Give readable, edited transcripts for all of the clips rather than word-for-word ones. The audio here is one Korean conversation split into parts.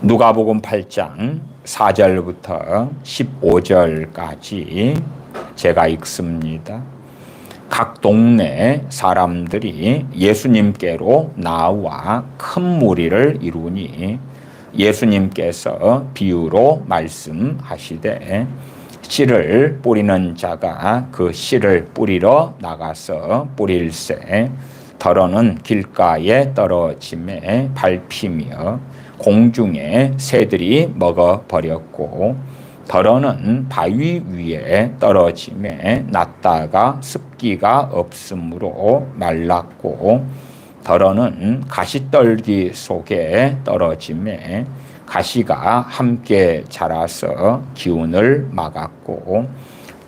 누가복음 8장 4절부터 15절까지 제가 읽습니다. 각 동네 사람들이 예수님께로 나와 큰 무리를 이루니 예수님께서 비유로 말씀하시되 씨를 뿌리는 자가 그 씨를 뿌리러 나가서 뿌릴새 더러는 길가에 떨어짐에 밟히며 공중에 새들이 먹어버렸고 더러는 바위 위에 떨어짐에 났다가 습기가 없으므로 말랐고 더러는 가시떨기 속에 떨어짐에 가시가 함께 자라서 기운을 막았고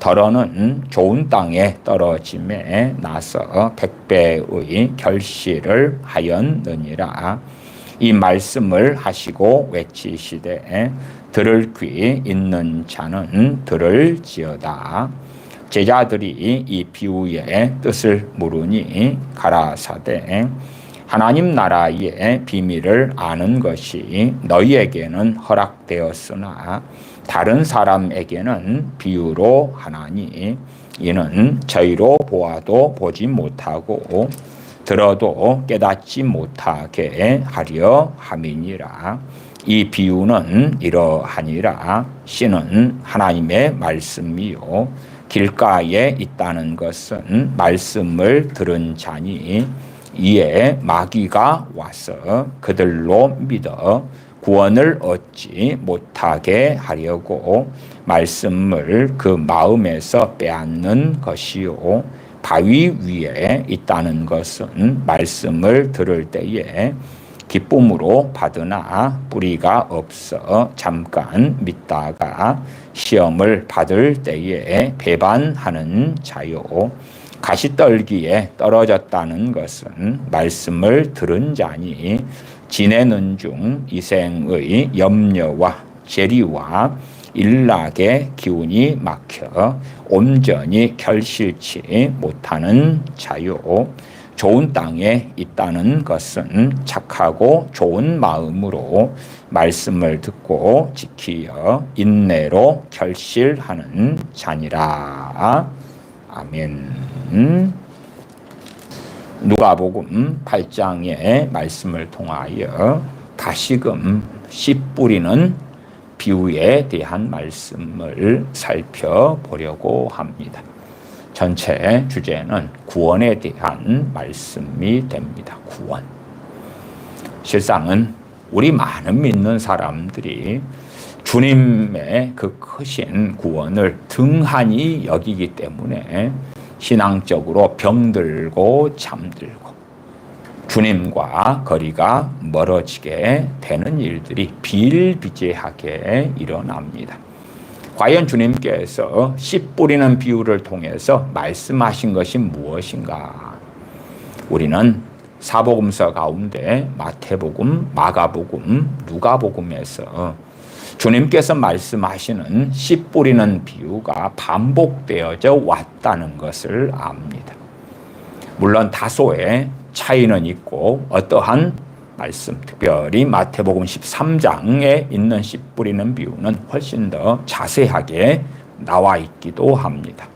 더러는 좋은 땅에 떨어짐에 나서 100배의 결실을 하였느니라. 이 말씀을 하시고 외치시되 들을 귀 있는 자는 들을지어다. 제자들이 이 비유의 뜻을 물으니 가라사대 하나님 나라의 비밀을 아는 것이 너희에게는 허락되었으나 다른 사람에게는 비유로 하나니 이는 저희로 보아도 보지 못하고 들어도 깨닫지 못하게 하려 함이니라. 이 비유는 이러하니라. 씨는 하나님의 말씀이요 길가에 있다는 것은 말씀을 들은 자니 이에 마귀가 와서 그들로 믿어 구원을 얻지 못하게 하려고 말씀을 그 마음에서 빼앗는 것이요 바위 위에 있다는 것은 말씀을 들을 때에 기쁨으로 받으나 뿌리가 없어 잠깐 믿다가 시험을 받을 때에 배반하는 자요 가시떨기에 떨어졌다는 것은 말씀을 들은 자니 지내는 중 이생의 염려와 재리와 일락의 기운이 막혀 온전히 결실치 못하는 자요 좋은 땅에 있다는 것은 착하고 좋은 마음으로 말씀을 듣고 지키어 인내로 결실하는 자니라. 아멘. 누가복음 8장의 말씀을 통하여 다시금 씨 뿌리는 비유에 대한 말씀을 살펴보려고 합니다. 전체 주제는 구원에 대한 말씀이 됩니다. 구원. 실상은 우리 많은 믿는 사람들이 주님의 그 크신 구원을 등한히 여기기 때문에 신앙적으로 병들고 잠들고 주님과 거리가 멀어지게 되는 일들이 비일비재하게 일어납니다. 과연 주님께서 씨 뿌리는 비유를 통해서 말씀하신 것이 무엇인가? 우리는 사복음서 가운데 마태복음, 마가복음, 누가복음에서 주님께서 말씀하시는 씨 뿌리는 비유가 반복되어져 왔다는 것을 압니다. 물론 다소의 차이는 있고 어떠한 말씀, 특별히 마태복음 13장에 있는 씨 뿌리는 비유는 훨씬 더 자세하게 나와 있기도 합니다.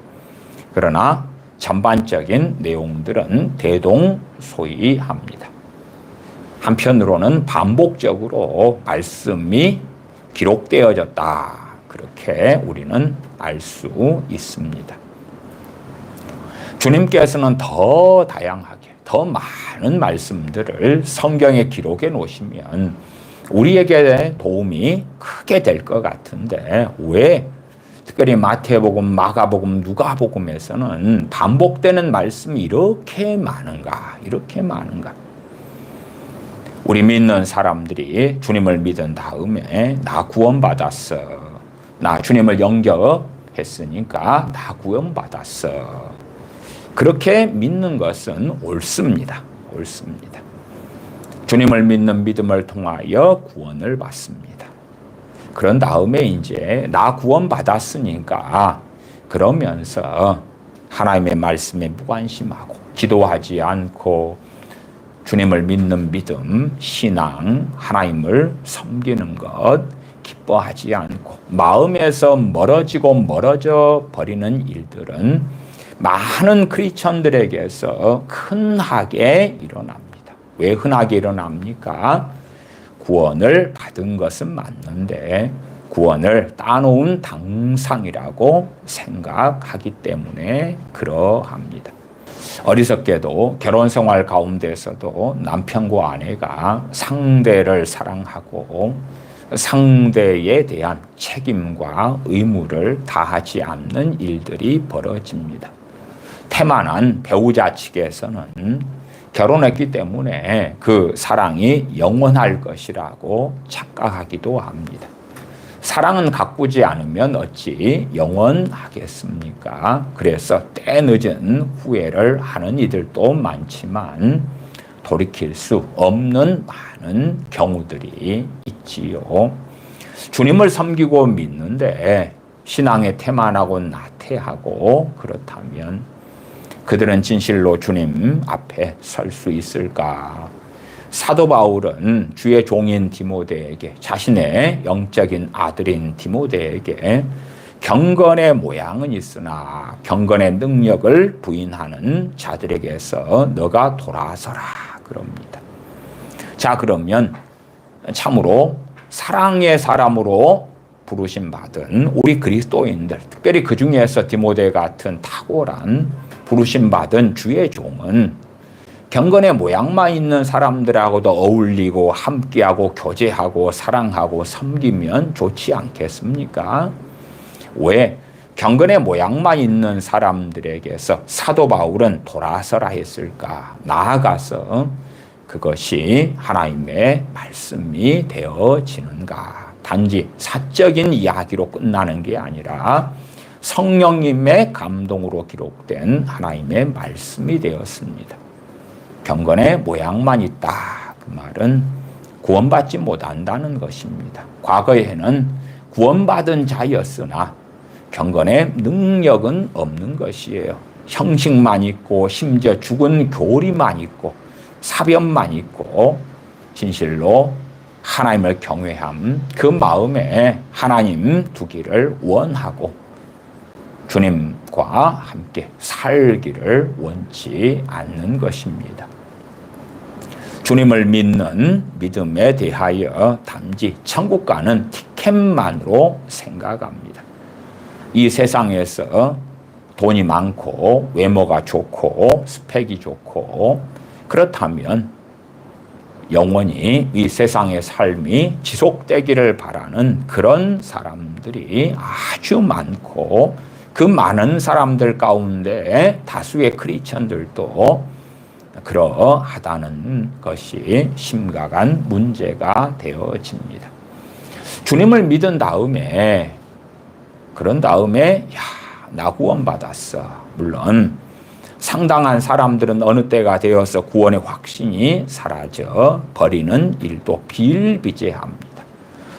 그러나 전반적인 내용들은 대동소이합니다. 한편으로는 반복적으로 말씀이 기록되어졌다. 그렇게 우리는 알 수 있습니다. 주님께서는 더 다양하게 더 많은 말씀들을 성경에 기록해 놓으시면 우리에게 도움이 크게 될 것 같은데 왜 특별히 마태복음, 마가복음, 누가복음에서는 반복되는 말씀이 이렇게 많은가? 이렇게 많은가? 우리 믿는 사람들이 주님을 믿은 다음에 나 구원받았어. 나 주님을 영접했으니까 나 구원받았어. 그렇게 믿는 것은 옳습니다. 옳습니다. 주님을 믿는 믿음을 통하여 구원을 받습니다. 그런 다음에 이제 나 구원받았으니까 그러면서 하나님의 말씀에 무관심하고 기도하지 않고 주님을 믿는 믿음, 신앙, 하나님을 섬기는 것 기뻐하지 않고 마음에서 멀어져 버리는 일들은 많은 크리스천들에게서 흔하게 일어납니다. 왜 흔하게 일어납니까? 구원을 받은 것은 맞는데 구원을 따놓은 당상이라고 생각하기 때문에 그러합니다. 어리석게도 결혼 생활 가운데서도 남편과 아내가 상대를 사랑하고 상대에 대한 책임과 의무를 다하지 않는 일들이 벌어집니다. 태만한 배우자 측에서는 결혼했기 때문에 그 사랑이 영원할 것이라고 착각하기도 합니다. 사랑은 가꾸지 않으면 어찌 영원하겠습니까? 그래서 때늦은 후회를 하는 이들도 많지만 돌이킬 수 없는 많은 경우들이 있지요. 주님을 섬기고 믿는데 신앙에 태만하고 나태하고 그렇다면 그들은 진실로 주님 앞에 설 수 있을까? 사도 바울은 주의 종인 디모데에게 자신의 영적인 아들인 디모데에게 경건의 모양은 있으나 경건의 능력을 부인하는 자들에게서 너가 돌아서라 그럽니다. 자, 그러면 참으로 사랑의 사람으로 부르심 받은 우리 그리스도인들, 특별히 그 중에서 디모데 같은 탁월한 부르심 받은 주의 종은 경건의 모양만 있는 사람들하고도 어울리고 함께하고 교제하고 사랑하고 섬기면 좋지 않겠습니까? 왜 경건의 모양만 있는 사람들에게서 사도 바울은 돌아서라 했을까? 나아가서 그것이 하나님의 말씀이 되어지는가? 단지 사적인 이야기로 끝나는 게 아니라 성령님의 감동으로 기록된 하나님의 말씀이 되었습니다. 경건의 모양만 있다. 그 말은 구원받지 못한다는 것입니다. 과거에는 구원받은 자였으나 경건의 능력은 없는 것이에요. 형식만 있고 심지어 죽은 교리만 있고 사변만 있고 진실로 하나님을 경외함, 그 마음에 하나님 두기를 원하고 주님과 함께 살기를 원치 않는 것입니다. 주님을 믿는 믿음에 대하여 단지 천국 가는 티켓만으로 생각합니다. 이 세상에서 돈이 많고 외모가 좋고 스펙이 좋고 그렇다면 영원히 이 세상의 삶이 지속되기를 바라는 그런 사람들이 아주 많고 그 많은 사람들 가운데 다수의 크리스천들도 그러하다는 것이 심각한 문제가 되어집니다. 주님을 믿은 다음에 그런 다음에 나 구원받았어. 물론 상당한 사람들은 어느 때가 되어서 구원의 확신이 사라져 버리는 일도 비일비재합니다.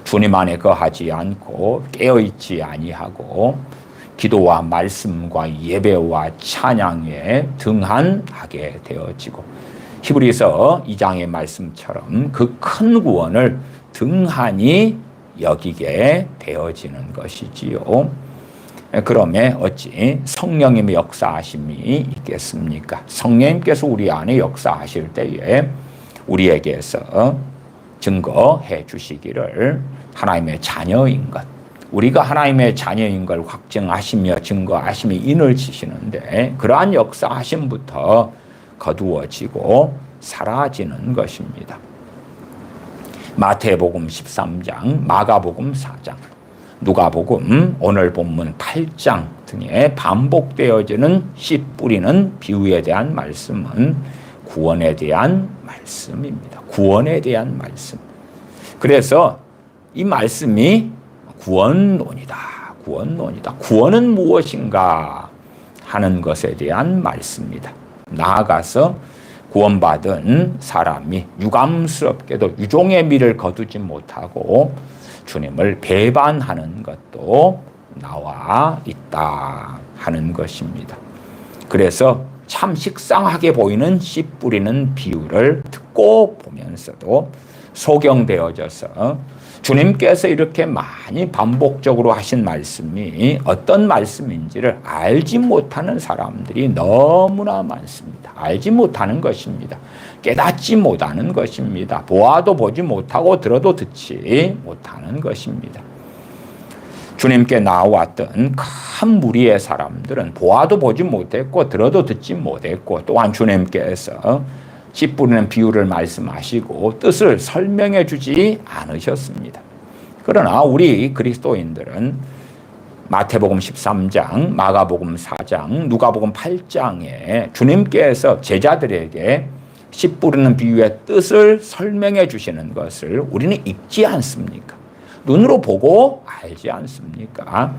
주님 안에 거하지 않고 깨어있지 아니하고 기도와 말씀과 예배와 찬양에 등한하게 되어지고 히브리서 2장의 말씀처럼 그 큰 구원을 등한히 여기게 되어지는 것이지요. 그러면 어찌 성령님의 역사하심이 있겠습니까? 성령님께서 우리 안에 역사하실 때에 우리에게서 증거해 주시기를 하나님의 자녀인 것, 우리가 하나님의 자녀인 걸 확증하시며 증거하시며 인을 치시는데 그러한 역사하심부터 거두어지고 사라지는 것입니다. 마태복음 13장, 마가복음 4장, 누가복음 오늘 본문 8장 등에 반복되어지는 씨 뿌리는 비유에 대한 말씀은 구원에 대한 말씀입니다. 구원에 대한 말씀. 그래서 이 말씀이 구원론이다. 구원론이다. 구원은 무엇인가 하는 것에 대한 말씀입니다. 나아가서 구원받은 사람이 유감스럽게도 유종의 미를 거두지 못하고 주님을 배반하는 것도 나와 있다 하는 것입니다. 그래서 참 식상하게 보이는 씨 뿌리는 비유를 듣고 보면서도 소경되어져서 주님께서 이렇게 많이 반복적으로 하신 말씀이 어떤 말씀인지를 알지 못하는 사람들이 너무나 많습니다. 알지 못하는 것입니다. 깨닫지 못하는 것입니다. 보아도 보지 못하고 들어도 듣지 못하는 것입니다. 주님께 나왔던 큰 무리의 사람들은 보아도 보지 못했고 들어도 듣지 못했고, 또한 주님께서 씨 뿌리는 비유를 말씀하시고 뜻을 설명해 주지 않으셨습니다. 그러나 우리 그리스도인들은 마태복음 13장, 마가복음 4장, 누가복음 8장에 주님께서 제자들에게 씨 뿌리는 비유의 뜻을 설명해 주시는 것을 우리는 읽지 않습니까? 눈으로 보고 알지 않습니까?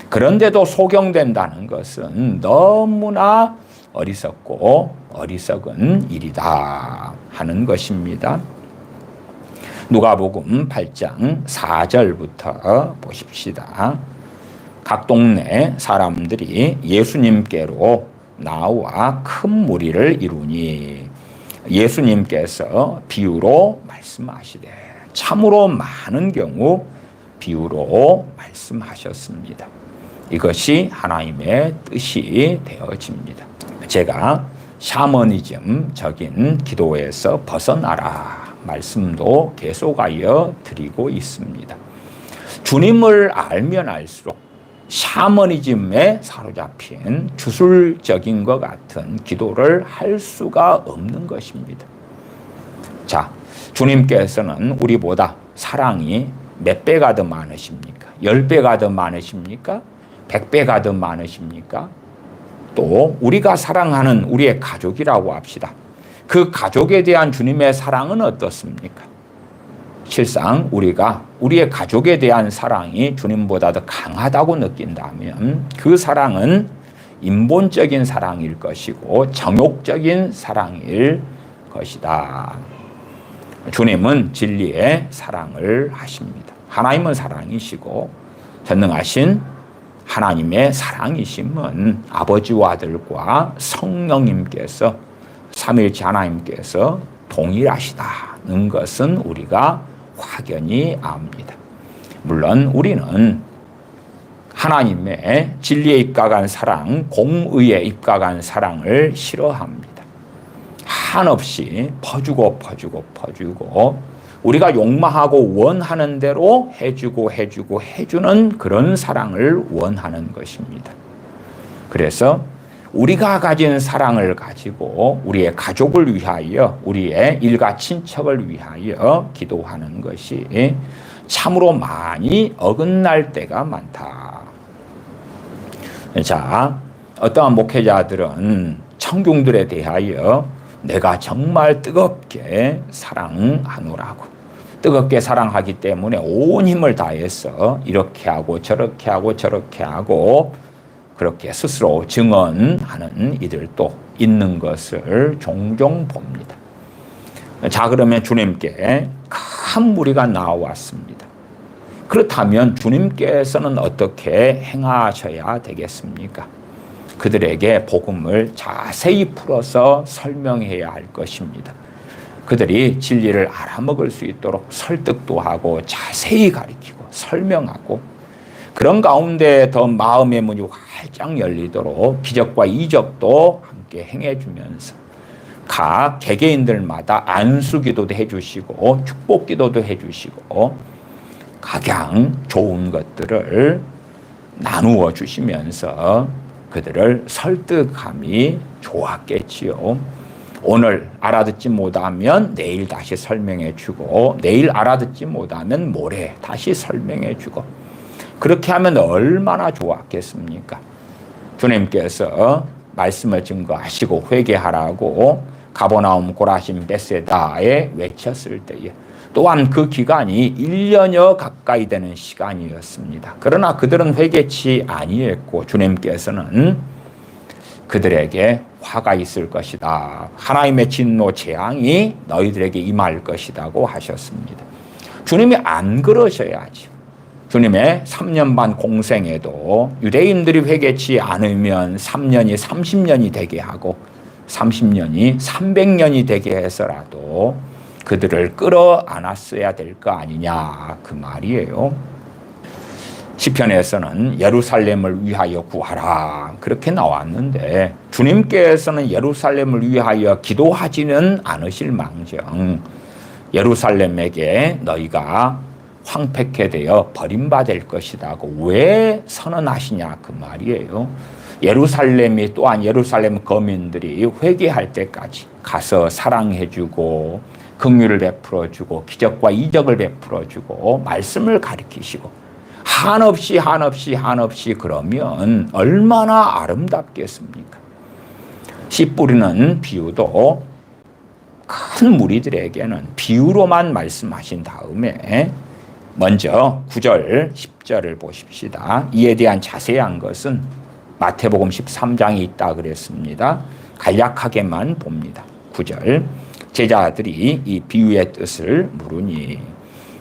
그런데도 소경된다는 것은 너무나 어리석고 어리석은 일이다 하는 것입니다. 누가복음 8장 4절부터 보십시다. 각 동네 사람들이 예수님께로 나와 큰 무리를 이루니 예수님께서 비유로 말씀하시되, 참으로 많은 경우 비유로 말씀하셨습니다. 이것이 하나님의 뜻이 되어집니다. 제가 샤머니즘적인 기도에서 벗어나라 말씀도 계속하여 드리고 있습니다. 주님을 알면 알수록 샤머니즘에 사로잡힌 주술적인 것 같은 기도를 할 수가 없는 것입니다. 자, 주님께서는 우리보다 사랑이 몇 배가 더 많으십니까? 10배가 더 많으십니까? 100배가 더 많으십니까? 또 우리가 사랑하는 우리의 가족이라고 합시다. 그 가족에 대한 주님의 사랑은 어떻습니까? 실상 우리가 우리의 가족에 대한 사랑이 주님보다 더 강하다고 느낀다면 그 사랑은 인본적인 사랑일 것이고 정욕적인 사랑일 것이다. 주님은 진리의 사랑을 하십니다. 하나님은 사랑이시고 전능하신 하나님의 사랑이심은 아버지와 아들과 성령님께서, 삼위일체 하나님께서 동일하시다는 것은 우리가 확연히 압니다. 물론 우리는 하나님의 진리에 입각한 사랑, 공의에 입각한 사랑을 싫어합니다. 한없이 퍼주고 우리가 욕망하고 원하는 대로 해주는 그런 사랑을 원하는 것입니다. 그래서 우리가 가진 사랑을 가지고 우리의 가족을 위하여, 우리의 일가 친척을 위하여 기도하는 것이 참으로 많이 어긋날 때가 많다. 자, 어떠한 목회자들은 청중들에 대하여 내가 정말 뜨겁게 사랑하노라고, 뜨겁게 사랑하기 때문에 온 힘을 다해서 이렇게 하고 저렇게 하고 그렇게 스스로 증언하는 이들도 있는 것을 종종 봅니다. 자, 그러면 주님께 큰 무리가 나왔습니다. 그렇다면 주님께서는 어떻게 행하셔야 되겠습니까? 그들에게 복음을 자세히 풀어서 설명해야 할 것입니다. 그들이 진리를 알아먹을 수 있도록 설득도 하고 자세히 가르치고 설명하고, 그런 가운데 더 마음의 문이 활짝 열리도록 기적과 이적도 함께 행해주면서 각 개개인들마다 안수기도도 해주시고 축복기도도 해주시고 각양 좋은 것들을 나누어 주시면서 그들을 설득함이 좋았겠지요. 오늘 알아듣지 못하면 내일 다시 설명해 주고, 내일 알아듣지 못하면 모레 다시 설명해 주고, 그렇게 하면 얼마나 좋았겠습니까? 주님께서 말씀을 증거하시고 회개하라고 가버나움, 고라신, 베세다에 외쳤을 때에 또한 그 기간이 1년여 가까이 되는 시간이었습니다. 그러나 그들은 회개치 아니했고 주님께서는 그들에게 화가 있을 것이다, 하나님의 진노 재앙이 너희들에게 임할 것이라고 하셨습니다. 주님이 안 그러셔야지. 주님의 3년 반 공생에도 유대인들이 회개치 않으면 3년이 30년이 되게 하고 30년이 300년이 되게 해서라도 그들을 끌어안았어야 될 거 아니냐 그 말이에요. 시편에서는 예루살렘을 위하여 구하라 그렇게 나왔는데 주님께서는 예루살렘을 위하여 기도하지는 않으실 망정 예루살렘에게 너희가 황폐케 되어 버림받을 것이라고 왜 선언하시냐 그 말이에요. 예루살렘이 또한 예루살렘 거민들이 회개할 때까지 가서 사랑해주고 긍휼을 베풀어주고 기적과 이적을 베풀어주고 말씀을 가르치시고 한없이 그러면 얼마나 아름답겠습니까? 씨 뿌리는 비유도 큰 무리들에게는 비유로만 말씀하신 다음에 먼저 9절 10절을 보십시다. 이에 대한 자세한 것은 마태복음 13장에 있다 그랬습니다. 간략하게만 봅니다. 9절 제자들이 이 비유의 뜻을 물으니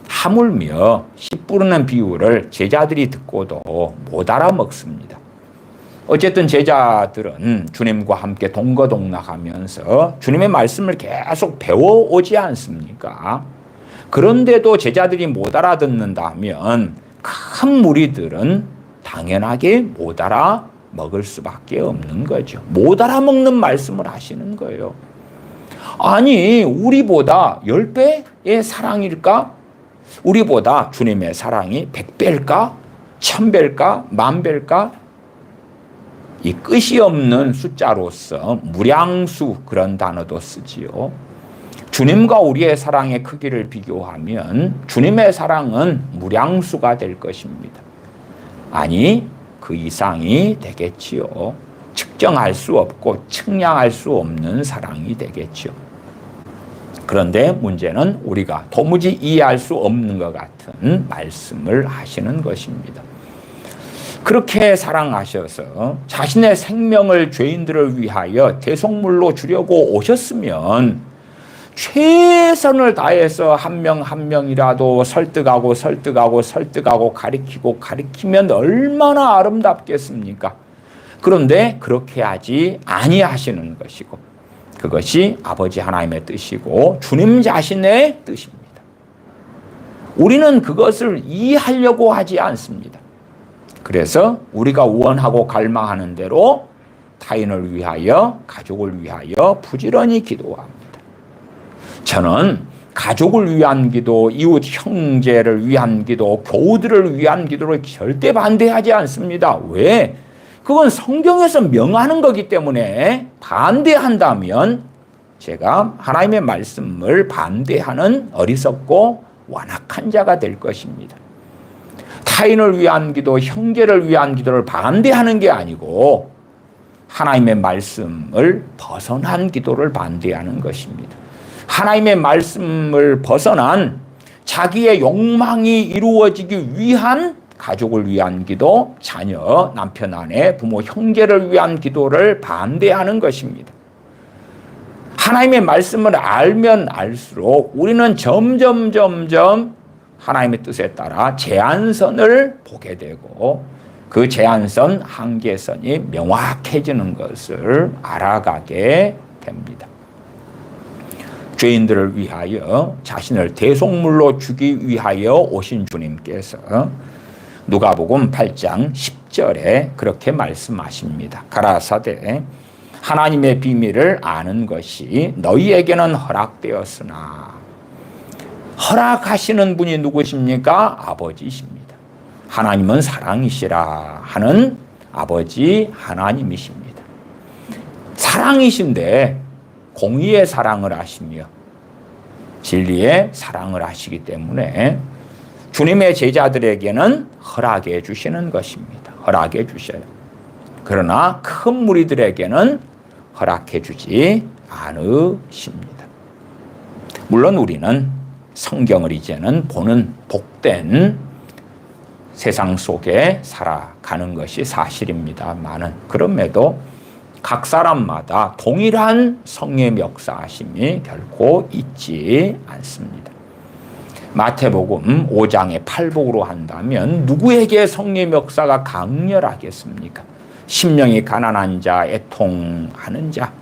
하물며 씨 뿌리는 비유를 제자들이 듣고도 못 알아먹습니다. 어쨌든 제자들은 주님과 함께 동거동락하면서 주님의 말씀을 계속 배워오지 않습니까? 그런데도 제자들이 못 알아듣는다면 큰 무리들은 당연하게 못 알아먹을 수밖에 없는 거죠. 못 알아먹는 말씀을 하시는 거예요. 아니 우리보다 10배의 사랑일까? 우리보다 주님의 사랑이 100배일까? 1000배일까? 10,000배일까? 이 끝이 없는 숫자로서 무량수 그런 단어도 쓰지요. 주님과 우리의 사랑의 크기를 비교하면 주님의 사랑은 무량수가 될 것입니다. 아니 그 이상이 되겠지요. 측정할 수 없고 측량할 수 없는 사랑이 되겠죠. 그런데 문제는 우리가 도무지 이해할 수 없는 것 같은 말씀을 하시는 것입니다. 그렇게 사랑하셔서 자신의 생명을 죄인들을 위하여 대속물로 주려고 오셨으면 최선을 다해서 한 명 한 명이라도 설득하고 가르치면 얼마나 아름답겠습니까? 그런데 그렇게 하지 아니하시는 것이고 그것이 아버지 하나님의 뜻이고 주님 자신의 뜻입니다. 우리는 그것을 이해하려고 하지 않습니다. 그래서 우리가 원하고 갈망하는 대로 타인을 위하여 가족을 위하여 부지런히 기도합니다. 저는 가족을 위한 기도, 이웃 형제를 위한 기도, 교우들을 위한 기도를 절대 반대하지 않습니다. 왜? 그건 성경에서 명하는 거기 때문에 반대한다면 제가 하나님의 말씀을 반대하는 어리석고 완악한 자가 될 것입니다. 타인을 위한 기도, 형제를 위한 기도를 반대하는 게 아니고 하나님의 말씀을 벗어난 기도를 반대하는 것입니다. 하나님의 말씀을 벗어난 자기의 욕망이 이루어지기 위한 가족을 위한 기도, 자녀, 남편, 아내, 부모, 형제를 위한 기도를 반대하는 것입니다. 하나님의 말씀을 알면 알수록 우리는 점점 하나님의 뜻에 따라 제한선을 보게 되고 그 제한선, 한계선이 명확해지는 것을 알아가게 됩니다. 죄인들을 위하여 자신을 대속물로 주기 위하여 오신 주님께서 누가복음 8장 10절에 그렇게 말씀하십니다. 가라사대 하나님의 비밀을 아는 것이 너희에게는 허락되었으나 허락하시는 분이 누구십니까? 아버지십니다. 하나님은 사랑이시라 하는 아버지 하나님이십니다. 사랑이신데 공의의 사랑을 하시며 진리의 사랑을 하시기 때문에 주님의 제자들에게는 허락해 주시는 것입니다. 허락해 주셔요. 그러나 큰 무리들에게는 허락해 주지 않으십니다. 물론 우리는 성경을 이제는 보는 복된 세상 속에 살아가는 것이 사실입니다만은 그럼에도 각 사람마다 동일한 성령의 역사하심이 결코 있지 않습니다. 마태복음 5장의 팔복으로 한다면 누구에게 성령의 역사가 강렬하겠습니까? 심령이 가난한 자, 애통하는 자,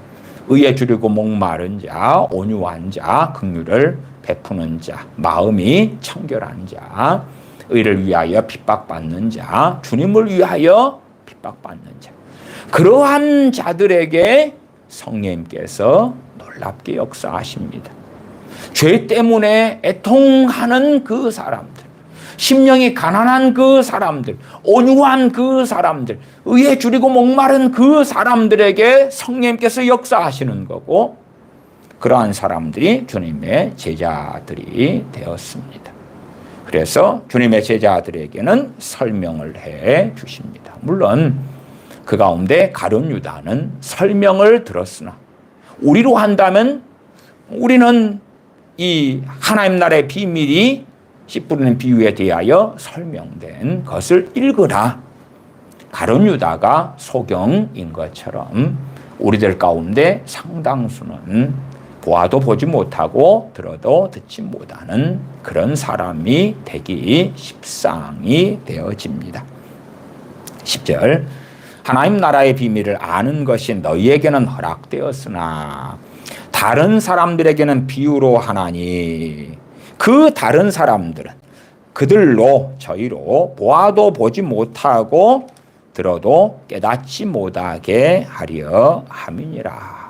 의에 줄이고 목마른 자, 온유한 자, 긍휼을 베푸는 자, 마음이 청결한 자, 의를 위하여 핍박받는 자, 주님을 위하여 핍박받는 자. 그러한 자들에게 성령님께서 놀랍게 역사하십니다. 죄 때문에 애통하는 그 사람들, 심령이 가난한 그 사람들, 온유한 그 사람들, 의에 줄이고 목마른 그 사람들에게 성령님께서 역사하시는 거고, 그러한 사람들이 주님의 제자들이 되었습니다. 그래서 주님의 제자들에게는 설명을 해 주십니다. 물론 그 가운데 가룟 유다는 설명을 들었으나, 우리로 한다면 우리는 이 하나님 나라의 비밀이 씨 뿌리는 비유에 대하여 설명된 것을 읽으라. 가룟 유다가 소경인 것처럼 우리들 가운데 상당수는 보아도 보지 못하고 들어도 듣지 못하는 그런 사람이 되기 십상이 되어집니다. 10절, 하나님 나라의 비밀을 아는 것이 너희에게는 허락되었으나 다른 사람들에게는 비유로 하나니, 그 다른 사람들은 그들로, 저희로 보아도 보지 못하고 들어도 깨닫지 못하게 하려 함이니라.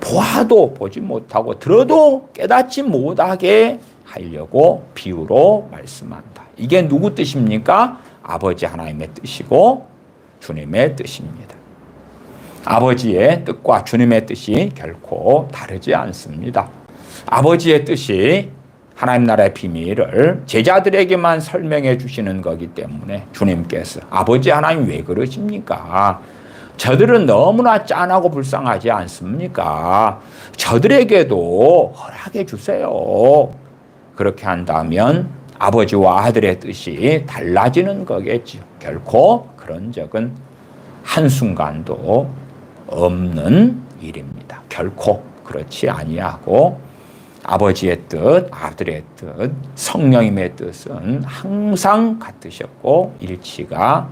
보아도 보지 못하고 들어도 깨닫지 못하게 하려고 비유로 말씀한다. 이게 누구 뜻입니까? 아버지 하나님의 뜻이고 주님의 뜻입니다. 아버지의 뜻과 주님의 뜻이 결코 다르지 않습니다. 아버지의 뜻이 하나님 나라의 비밀을 제자들에게만 설명해 주시는 거기 때문에 주님께서, 아버지 하나님 왜 그러십니까? 저들은 너무나 짠하고 불쌍하지 않습니까? 저들에게도 허락해 주세요. 그렇게 한다면 아버지와 아들의 뜻이 달라지는 거겠죠. 결코 그런 적은 한순간도 없는 일입니다. 결코 그렇지 아니하고 아버지의 뜻, 아들의 뜻, 성령님의 뜻은 항상 같으셨고 일치가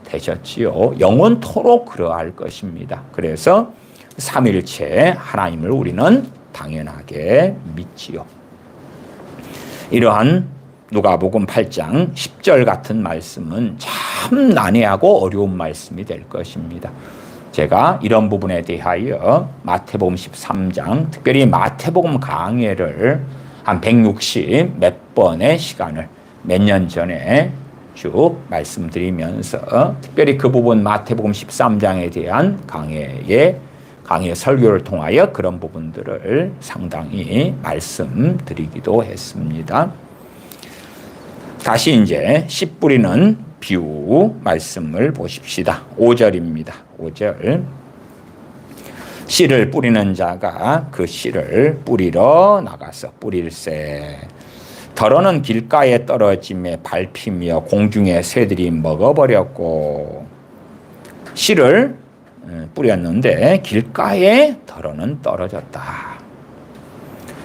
되셨지요. 영원토록 그러할 것입니다. 그래서 삼일체 하나님을 우리는 당연하게 믿지요. 이러한 누가복음 8장 10절 같은 말씀은 참 난해하고 어려운 말씀이 될 것입니다. 제가 이런 부분에 대하여 마태복음 13장, 특별히 마태복음 강해를 한 160 몇 번의 시간을 몇 년 전에 쭉 말씀드리면서, 특별히 그 부분 마태복음 13장에 대한 강해 설교를 통하여 그런 부분들을 상당히 말씀드리기도 했습니다. 다시 이제 씨 뿌리는 비유 말씀을 보십시다. 5절입니다. 5절. 씨를 뿌리는 자가 그 씨를 뿌리러 나가서 뿌릴새 더러는 길가에 떨어짐에 밟히며 공중의 새들이 먹어버렸고, 씨를 뿌렸는데 길가에 더러는 떨어졌다.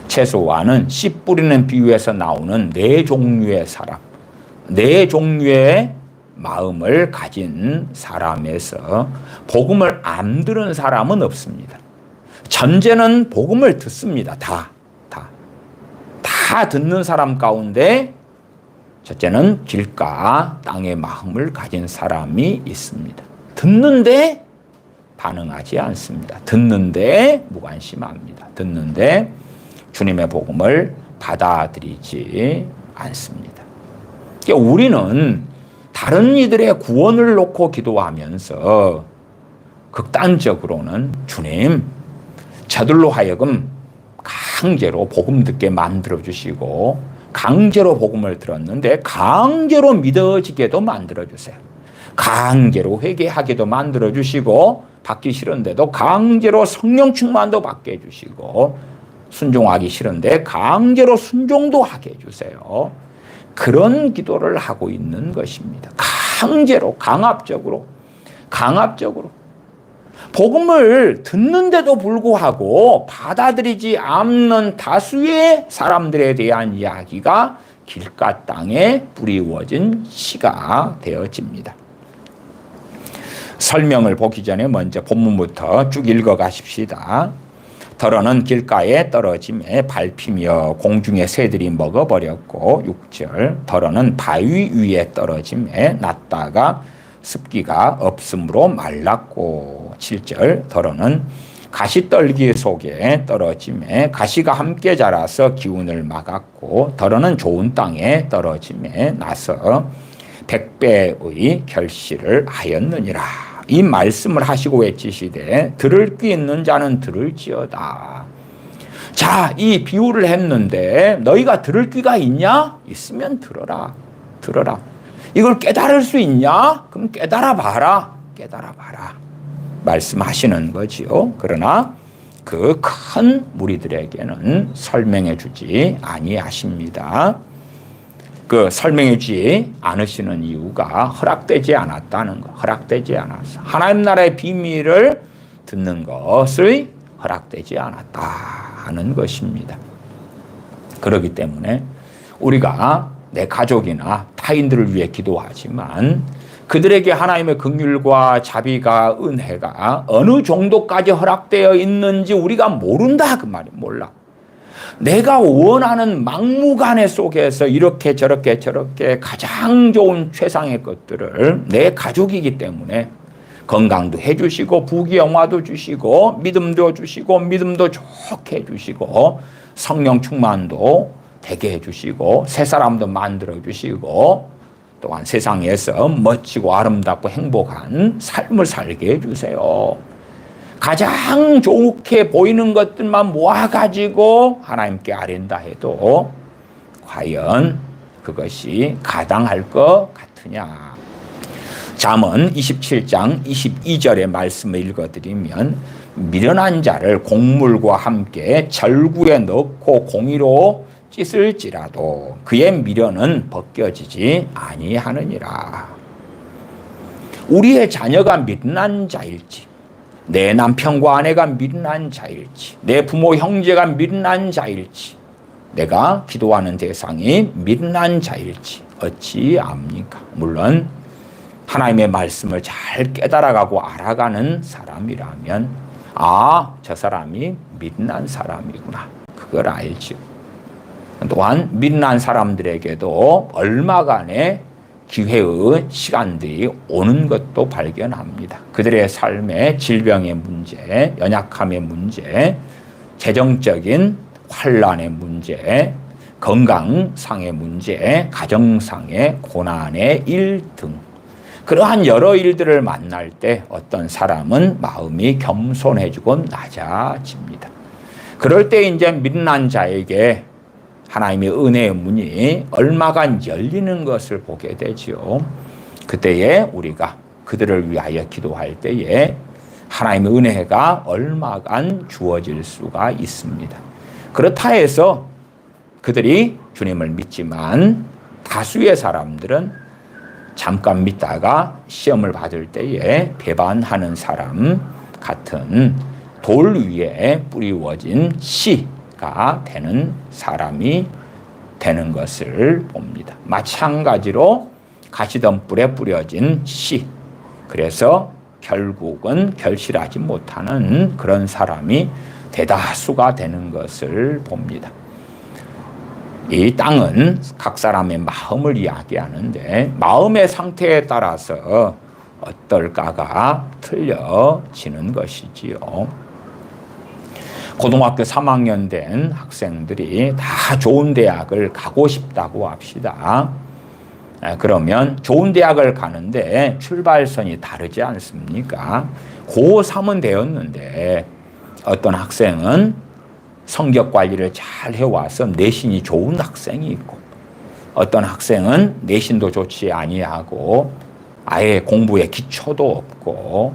채소와는 씨 뿌리는 비유에서 나오는 네 종류의 사람, 네 종류의 마음을 가진 사람에서 복음을 안 들은 사람은 없습니다. 전제는 복음을 듣습니다. 다 듣는 사람 가운데 첫째는 길가 땅의 마음을 가진 사람이 있습니다. 듣는데 반응하지 않습니다. 듣는데 무관심합니다. 듣는데 주님의 복음을 받아들이지 않습니다. 그러니까 우리는 다른 이들의 구원을 놓고 기도하면서 극단적으로는 주님, 저들로 하여금 강제로 복음 듣게 만들어주시고, 강제로 복음을 들었는데 강제로 믿어지게도 만들어주세요. 강제로 회개하게도 만들어주시고, 받기 싫은데도 강제로 성령 충만도 받게 해주시고, 순종하기 싫은데 강제로 순종도 하게 해주세요. 그런 기도를 하고 있는 것입니다. 강제로, 강압적으로. 복음을 듣는데도 불구하고 받아들이지 않는 다수의 사람들에 대한 이야기가 길가 땅에 뿌리워진 씨가 되어집니다. 설명을 보기 전에 먼저 본문부터 쭉 읽어 가십시다. 더러는 길가에 떨어짐에 밟히며 공중의 새들이 먹어버렸고 6절 더러는 바위 위에 떨어짐에 났다가 습기가 없으므로 말랐고 7절 더러는 가시떨기 속에 떨어짐에 가시가 함께 자라서 기운을 막았고 더러는 좋은 땅에 떨어짐에 나서 100배의 결실을 하였느니라. 이 말씀을 하시고 외치시되 들을 귀 있는 자는 들을지어다. 자, 이 비유를 했는데 너희가 들을 귀가 있냐? 있으면 들어라. 들어라. 이걸 깨달을 수 있냐? 그럼 깨달아 봐라. 깨달아 봐라. 말씀하시는 거지요. 그러나 그 큰 무리들에게는 설명해 주지 아니하십니다. 그 설명해 주지 않으시는 이유가 허락되지 않았다는 거. 허락되지 않았어. 하나님 나라의 비밀을 듣는 것을 허락되지 않았다 하는 것입니다. 그렇기 때문에 우리가 내 가족이나 타인들을 위해 기도하지만 그들에게 하나님의 긍휼과 자비가 은혜가 어느 정도까지 허락되어 있는지 우리가 모른다 그 말이 몰라. 내가 원하는 막무가내 속에서 이렇게 저렇게 가장 좋은 최상의 것들을 내 가족이기 때문에 건강도 해주시고 부귀영화도 주시고 믿음도 주시고 믿음도 좋게 해주시고 성령 충만도 되게 해주시고 새 사람도 만들어 주시고 또한 세상에서 멋지고 아름답고 행복한 삶을 살게 해주세요. 가장 좋게 보이는 것들만 모아가지고 하나님께 아뢰다 해도 과연 그것이 가당할 것 같으냐. 잠언 27장 22절의 말씀을 읽어드리면 미련한 자를 곡물과 함께 절구에 넣고 공의로 찢을지라도 그의 미련은 벗겨지지 아니하느니라. 우리의 자녀가 미련한 자일지 내 남편과 아내가 미련한 자일지 내 부모 형제가 미련한 자일지 내가 기도하는 대상이 미련한 자일지 어찌 압니까? 물론 하나님의 말씀을 잘 깨달아가고 알아가는 사람이라면 저 사람이 미련한 사람이구나 그걸 알죠. 또한 미련한 사람들에게도 얼마간의 기회의 시간들이 오는 것도 발견합니다. 그들의 삶의 질병의 문제, 연약함의 문제, 재정적인 환란의 문제, 건강상의 문제, 가정상의 고난의 일 등 그러한 여러 일들을 만날 때 어떤 사람은 마음이 겸손해지고 낮아집니다. 그럴 때 이제 미련한 자에게 하나님의 은혜의 문이 얼마간 열리는 것을 보게 되지요. 그때에 우리가 그들을 위하여 기도할 때에 하나님의 은혜가 얼마간 주어질 수가 있습니다. 그렇다 해서 그들이 주님을 믿지만 다수의 사람들은 잠깐 믿다가 시험을 받을 때에 배반하는 사람 같은 돌 위에 뿌리워진 씨가 되는 사람이 되는 것을 봅니다. 마찬가지로 가시덤불에 뿌려진 씨. 그래서 결국은 결실하지 못하는 그런 사람이 대다수가 되는 것을 봅니다. 이 땅은 각 사람의 마음을 이야기하는데 마음의 상태에 따라서 어떨까가 틀려지는 것이지요. 고등학교 3학년 된 학생들이 다 좋은 대학을 가고 싶다고 합시다. 그러면 좋은 대학을 가는데 출발선이 다르지 않습니까? 고3은 되었는데 어떤 학생은 성격 관리를 잘 해와서 내신이 좋은 학생이 있고 어떤 학생은 내신도 좋지 아니하고 아예 공부에 기초도 없고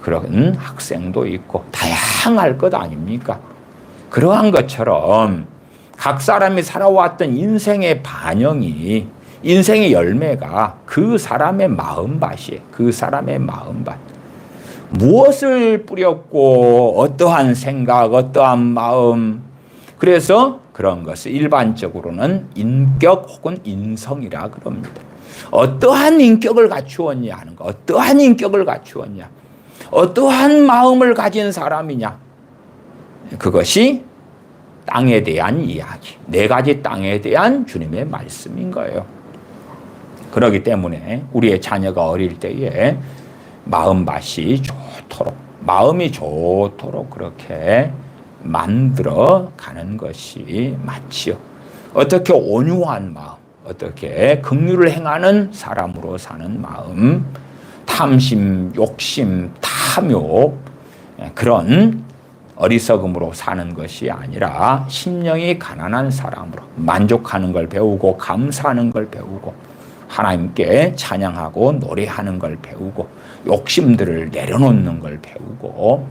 그런 학생도 있고 다양할 것 아닙니까? 그러한 것처럼 각 사람이 살아왔던 인생의 반영이 인생의 열매가 그 사람의 마음밭이에요. 그 사람의 마음밭. 무엇을 뿌렸고 어떠한 생각, 어떠한 마음. 그래서 그런 것을 일반적으로는 인격 혹은 인성이라 그럽니다. 어떠한 인격을 갖추었냐 하는 거. 어떠한 인격을 갖추었냐. 어떠한 마음을 가진 사람이냐. 그것이 땅에 대한 이야기. 네 가지 땅에 대한 주님의 말씀인 거예요. 그렇기 때문에 우리의 자녀가 어릴 때에 마음밭이 좋도록, 마음이 좋도록 그렇게 만들어 가는 것이 맞지요. 어떻게 온유한 마음, 어떻게 긍휼을 행하는 사람으로 사는 마음, 탐심, 욕심, 탐욕, 그런 어리석음으로 사는 것이 아니라 심령이 가난한 사람으로 만족하는 걸 배우고 감사하는 걸 배우고 하나님께 찬양하고 노래하는 걸 배우고 욕심들을 내려놓는 걸 배우고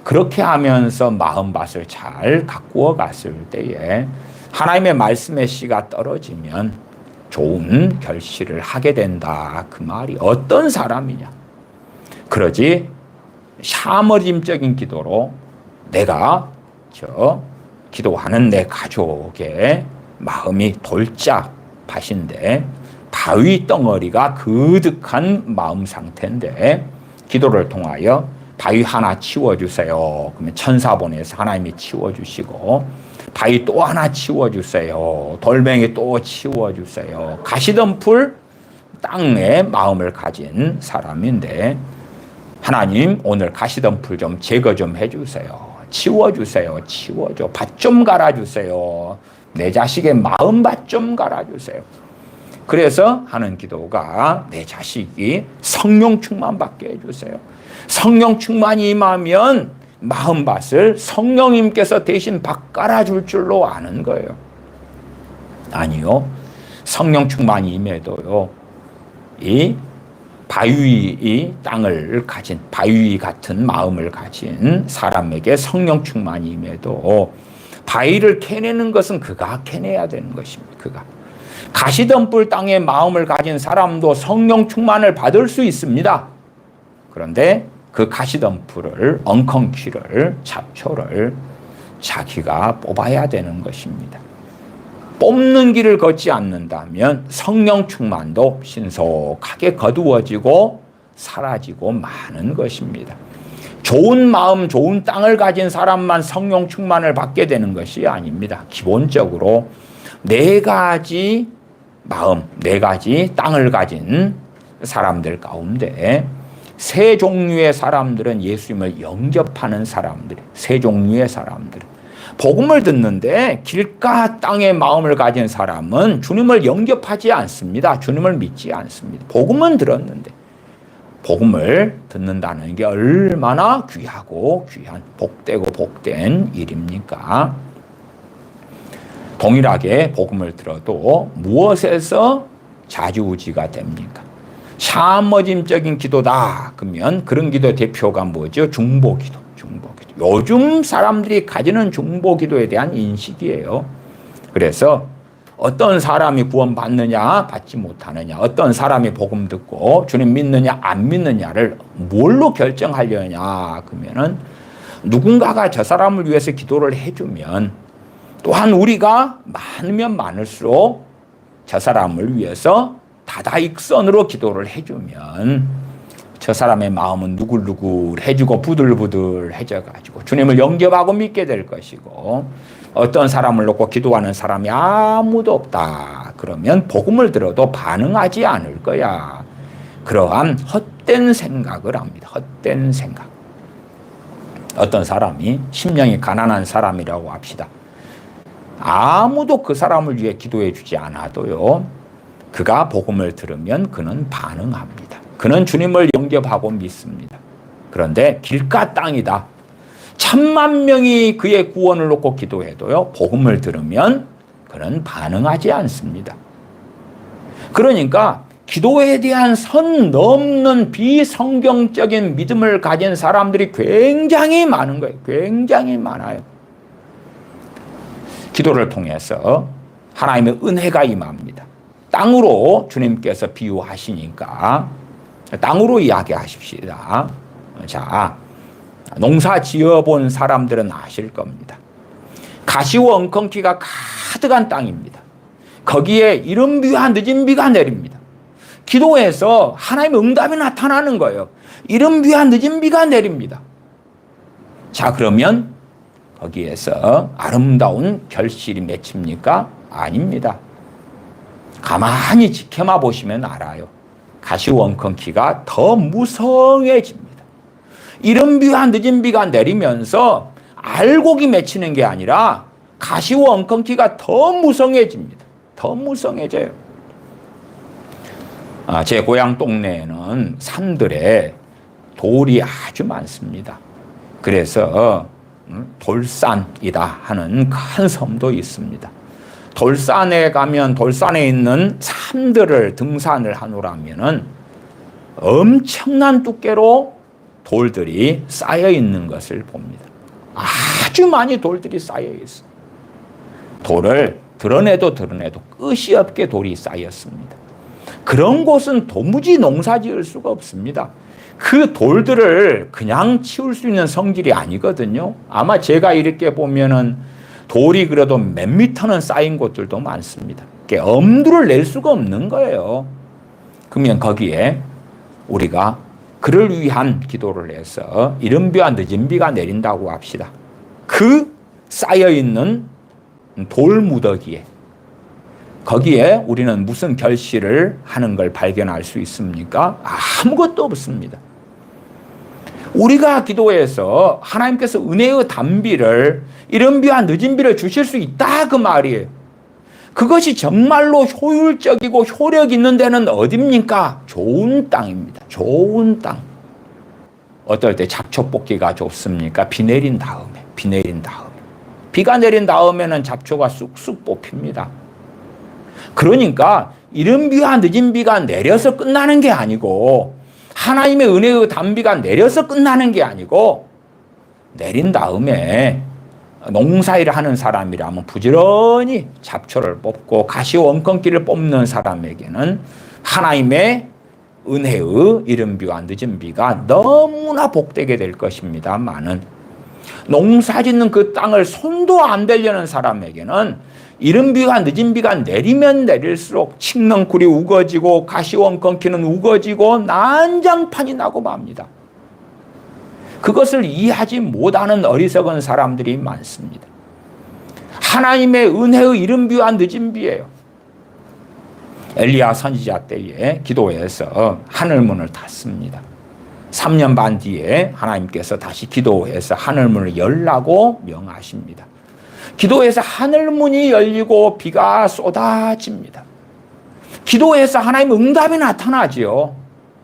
그렇게 하면서 마음밭을 잘 가꾸어 갔을 때에 하나님의 말씀의 씨가 떨어지면 좋은 결실을 하게 된다. 그 말이 어떤 사람이냐. 그러지 샤머짐적인 기도로 내가 기도하는 내 가족의 마음이 돌짝밭인데 바위 덩어리가 그득한 마음 상태인데 기도를 통하여 바위 하나 치워주세요. 그러면 천사 보내서 하나님이 치워주시고 바위 또 하나 치워주세요. 돌멩이 또 치워주세요. 가시덤불 땅에 마음을 가진 사람인데 하나님 오늘 가시덤불 좀 제거 좀 해주세요. 치워주세요. 치워줘. 밭 좀 갈아주세요. 내 자식의 마음밭 좀 갈아주세요. 그래서 하는 기도가 내 자식이 성령 충만 받게 해주세요. 성령 충만이 임하면 마음밭을 성령님께서 대신 밭 갈아줄 줄로 아는 거예요. 아니요. 성령 충만이 임해도요. 이 바위 땅을 가진 바위 같은 마음을 가진 사람에게 성령 충만이 임해도 바위를 캐내는 것은 그가 캐내야 되는 것입니다. 그가. 가시덤불 땅에 마음을 가진 사람도 성령 충만을 받을 수 있습니다. 그런데 그 가시덤불을, 엉겅퀴를, 잡초를 자기가 뽑아야 되는 것입니다. 뽑는 길을 걷지 않는다면 성령 충만도 신속하게 거두어지고 사라지고 마는 것입니다. 좋은 마음, 좋은 땅을 가진 사람만 성령 충만을 받게 되는 것이 아닙니다. 기본적으로 네 가지 마음, 네 가지 땅을 가진 사람들 가운데 세 종류의 사람들은 예수님을 영접하는 사람들, 세 종류의 사람들. 복음을 듣는데 길가 땅의 마음을 가진 사람은 주님을 영접하지 않습니다. 주님을 믿지 않습니다. 복음은 들었는데 복음을 듣는다는 게 얼마나 귀하고 귀한 복되고 복된 일입니까? 동일하게 복음을 들어도 무엇에서 좌지우지가 됩니까? 샤머짐적인 기도다. 그러면 그런 기도 대표가 뭐죠? 중보기도. 중보기도. 요즘 사람들이 가지는 중보기도에 대한 인식이에요. 그래서 어떤 사람이 구원받느냐 받지 못하느냐, 어떤 사람이 복음 듣고 주님 믿느냐 안 믿느냐를 뭘로 결정하려냐 그러면은 누군가가 저 사람을 위해서 기도를 해주면 또한 우리가 많으면 많을수록 저 사람을 위해서 다다익선으로 기도를 해주면 저 사람의 마음은 누글누글해지고 부들부들해져가지고 주님을 영접하고 믿게 될 것이고, 어떤 사람을 놓고 기도하는 사람이 아무도 없다 그러면 복음을 들어도 반응하지 않을 거야. 그러한 헛된 생각을 합니다. 헛된 생각. 어떤 사람이 심령이 가난한 사람이라고 합시다. 아무도 그 사람을 위해 기도해 주지 않아도요, 그가 복음을 들으면 그는 반응합니다. 그는 주님을 영접하고 믿습니다. 그런데 길가 땅이다. 1000만 명이 그의 구원을 놓고 기도해도요, 복음을 들으면 그는 반응하지 않습니다. 그러니까 기도에 대한 선 넘는 비성경적인 믿음을 가진 사람들이 굉장히 많은 거예요. 굉장히 많아요. 기도를 통해서 하나님의 은혜가 임합니다. 땅으로 주님께서 비유하시니까 땅으로 이야기하십시다. 자, 농사 지어본 사람들은 아실 겁니다. 가시와 엉겅퀴가 가득한 땅입니다. 거기에 이른 비와 늦은 비가 내립니다. 기도해서 하나님의 응답이 나타나는 거예요. 이른 비와 늦은 비가 내립니다. 자, 그러면 거기에서 아름다운 결실이 맺힙니까? 아닙니다. 가만히 지켜만 보시면 알아요. 가시원컨키가 더 무성해집니다. 이른 비와 늦은 비가 내리면서 알곡이 맺히는 게 아니라 가시원컨키가 더 무성해집니다. 더 무성해져요. 제 고향 동네에는 산들에 돌이 아주 많습니다. 그래서 돌산이다 하는 큰 섬도 있습니다. 돌산에 가면 돌산에 있는 산들을 등산을 하노라면은 엄청난 두께로 돌들이 쌓여 있는 것을 봅니다. 아주 많이 돌들이 쌓여 있어. 돌을 드러내도 끝이 없게 돌이 쌓였습니다. 그런 곳은 도무지 농사 지을 수가 없습니다. 그 돌들을 그냥 치울 수 있는 성질이 아니거든요. 아마 제가 이렇게 보면은 돌이 그래도 몇 미터는 쌓인 곳들도 많습니다. 엄두를 낼 수가 없는 거예요. 그러면 거기에 우리가 그를 위한 기도를 해서 이른 비와 늦은 비가 내린다고 합시다. 그 쌓여있는 돌무더기에 거기에 우리는 무슨 결실을 하는 걸 발견할 수 있습니까? 아무것도 없습니다. 우리가 기도해서 하나님께서 은혜의 단비를 이른 비와 늦은 비를 주실 수 있다 그 말이에요. 그것이 정말로 효율적이고 효력 있는 데는 어딥니까? 좋은 땅입니다. 좋은 땅. 어떨 때 잡초 뽑기가 좋습니까? 비 내린 다음에. 비가 내린 다음에는 잡초가 쑥쑥 뽑힙니다. 그러니까 이른 비와 늦은 비가 내려서 끝나는 게 아니고 하나님의 은혜의 단비가 내려서 끝나는 게 아니고 내린 다음에 농사일을 하는 사람이라면 부지런히 잡초를 뽑고 가시원컨기를 뽑는 사람에게는 하나님의 은혜의 이른 비와 늦은 비가 너무나 복되게 될 것입니다만은 농사 짓는 그 땅을 손도 안 대려는 사람에게는 이른 비와 늦은 비가 내리면 내릴수록 칡넝쿨이 우거지고 가시원컨키는 우거지고 난장판이 나고 맙니다. 그것을 이해하지 못하는 어리석은 사람들이 많습니다. 하나님의 은혜의 이른 비와 늦은 비예요. 엘리야 선지자 때에 기도해서 하늘문을 닫습니다. 3년 반 뒤에 하나님께서 다시 기도해서 하늘문을 열라고 명하십니다. 기도해서 하늘문이 열리고 비가 쏟아집니다. 기도해서 하나님의 응답이 나타나지요.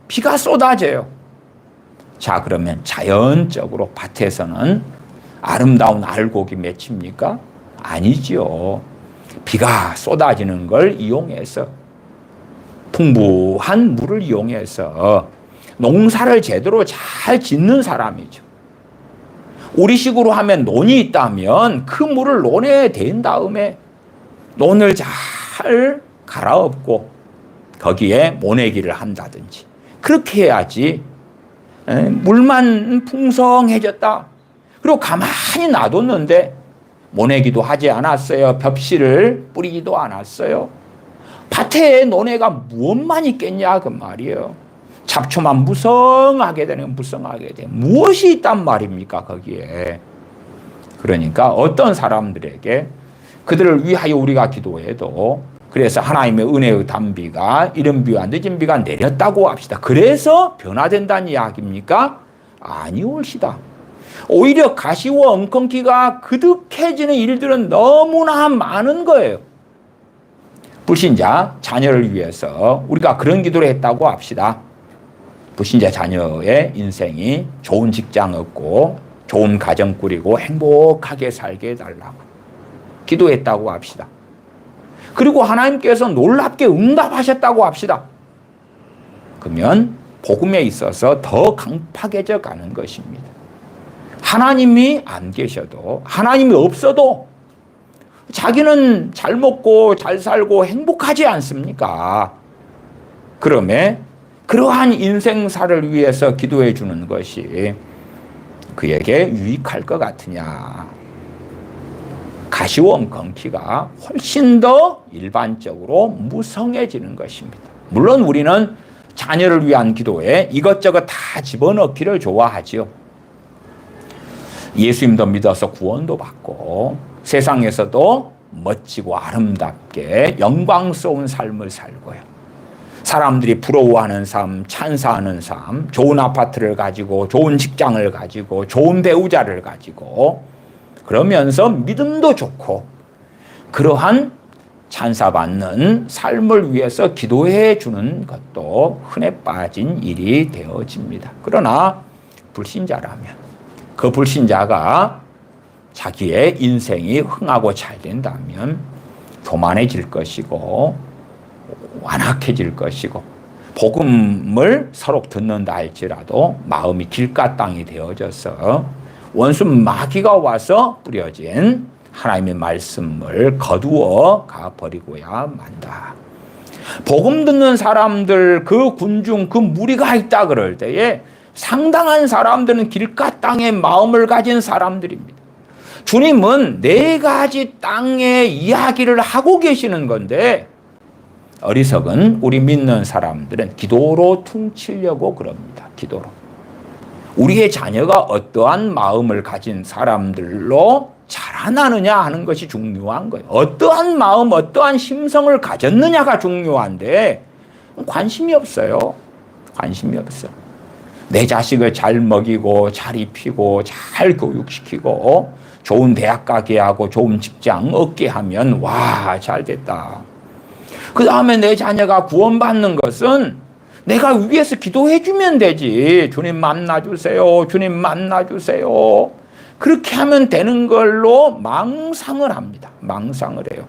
비가 쏟아져요. 자, 그러면 자연적으로 밭에서는 아름다운 알곡이 맺힙니까? 아니지요. 비가 쏟아지는 걸 이용해서 풍부한 물을 이용해서 농사를 제대로 잘 짓는 사람이죠. 우리식으로 하면 논이 있다면 그 물을 논에 댄 다음에 논을 잘 갈아엎고 거기에 모내기를 한다든지 그렇게 해야지. 물만 풍성해졌다. 그리고 가만히 놔뒀는데 모내기도 하지 않았어요. 벽실을 뿌리지도 않았어요. 밭에 논에가 무엇만 있겠냐 그 말이에요. 잡초만 무성하게 되는 무성하게 돼. 무엇이 있단 말입니까 거기에. 그러니까 어떤 사람들에게 그들을 위하여 우리가 기도해도 그래서 하나님의 은혜의 단비가 이른 비와 늦은 비가 내렸다고 합시다. 그래서 변화된다는 이야기입니까? 아니올시다. 오히려 가시와 엉겅퀴가 그득해지는 일들은 너무나 많은 거예요. 불신자 자녀를 위해서 우리가 그런 기도를 했다고 합시다. 불신자 자녀의 인생이 좋은 직장 얻고 좋은 가정 꾸리고 행복하게 살게 해달라고 기도했다고 합시다. 그리고 하나님께서 놀랍게 응답하셨다고 합시다. 그러면 복음에 있어서 더 강팍해져 가는 것입니다. 하나님이 안 계셔도 하나님이 없어도 자기는 잘 먹고 잘 살고 행복하지 않습니까? 그러면 그러한 인생사를 위해서 기도해 주는 것이 그에게 유익할 것 같으냐? 가시원 엉겅퀴가 훨씬 더 일반적으로 무성해지는 것입니다. 물론 우리는 자녀를 위한 기도에 이것저것 다 집어넣기를 좋아하지요. 예수님도 믿어서 구원도 받고 세상에서도 멋지고 아름답게 영광스러운 삶을 살고요. 사람들이 부러워하는 삶, 찬사하는 삶, 좋은 아파트를 가지고 좋은 직장을 가지고 좋은 배우자를 가지고 그러면서 믿음도 좋고 그러한 찬사받는 삶을 위해서 기도해 주는 것도 흔해 빠진 일이 되어집니다. 그러나 불신자라면 그 불신자가 자기의 인생이 흥하고 잘 된다면 교만해질 것이고 완악해질 것이고 복음을 서로 듣는다 할지라도 마음이 길가 땅이 되어져서 원수 마귀가 와서 뿌려진 하나님의 말씀을 거두어 가버리고야 만다. 복음 듣는 사람들 그 군중 그 무리가 있다 그럴 때에 상당한 사람들은 길가 땅에 마음을 가진 사람들입니다. 주님은 네 가지 땅의 이야기를 하고 계시는 건데 어리석은 우리 믿는 사람들은 기도로 퉁치려고 그럽니다. 기도로. 우리의 자녀가 어떠한 마음을 가진 사람들로 자라나느냐 하는 것이 중요한 거예요. 어떠한 마음, 어떠한 심성을 가졌느냐가 중요한데 관심이 없어요. 관심이 없어. 내 자식을 잘 먹이고 잘 입히고 잘 교육시키고 좋은 대학 가게 하고 좋은 직장 얻게 하면 와, 잘 됐다. 그 다음에 내 자녀가 구원받는 것은 내가 위에서 기도해 주면 되지. 주님 만나주세요. 주님 만나주세요. 그렇게 하면 되는 걸로 망상을 합니다. 망상을 해요.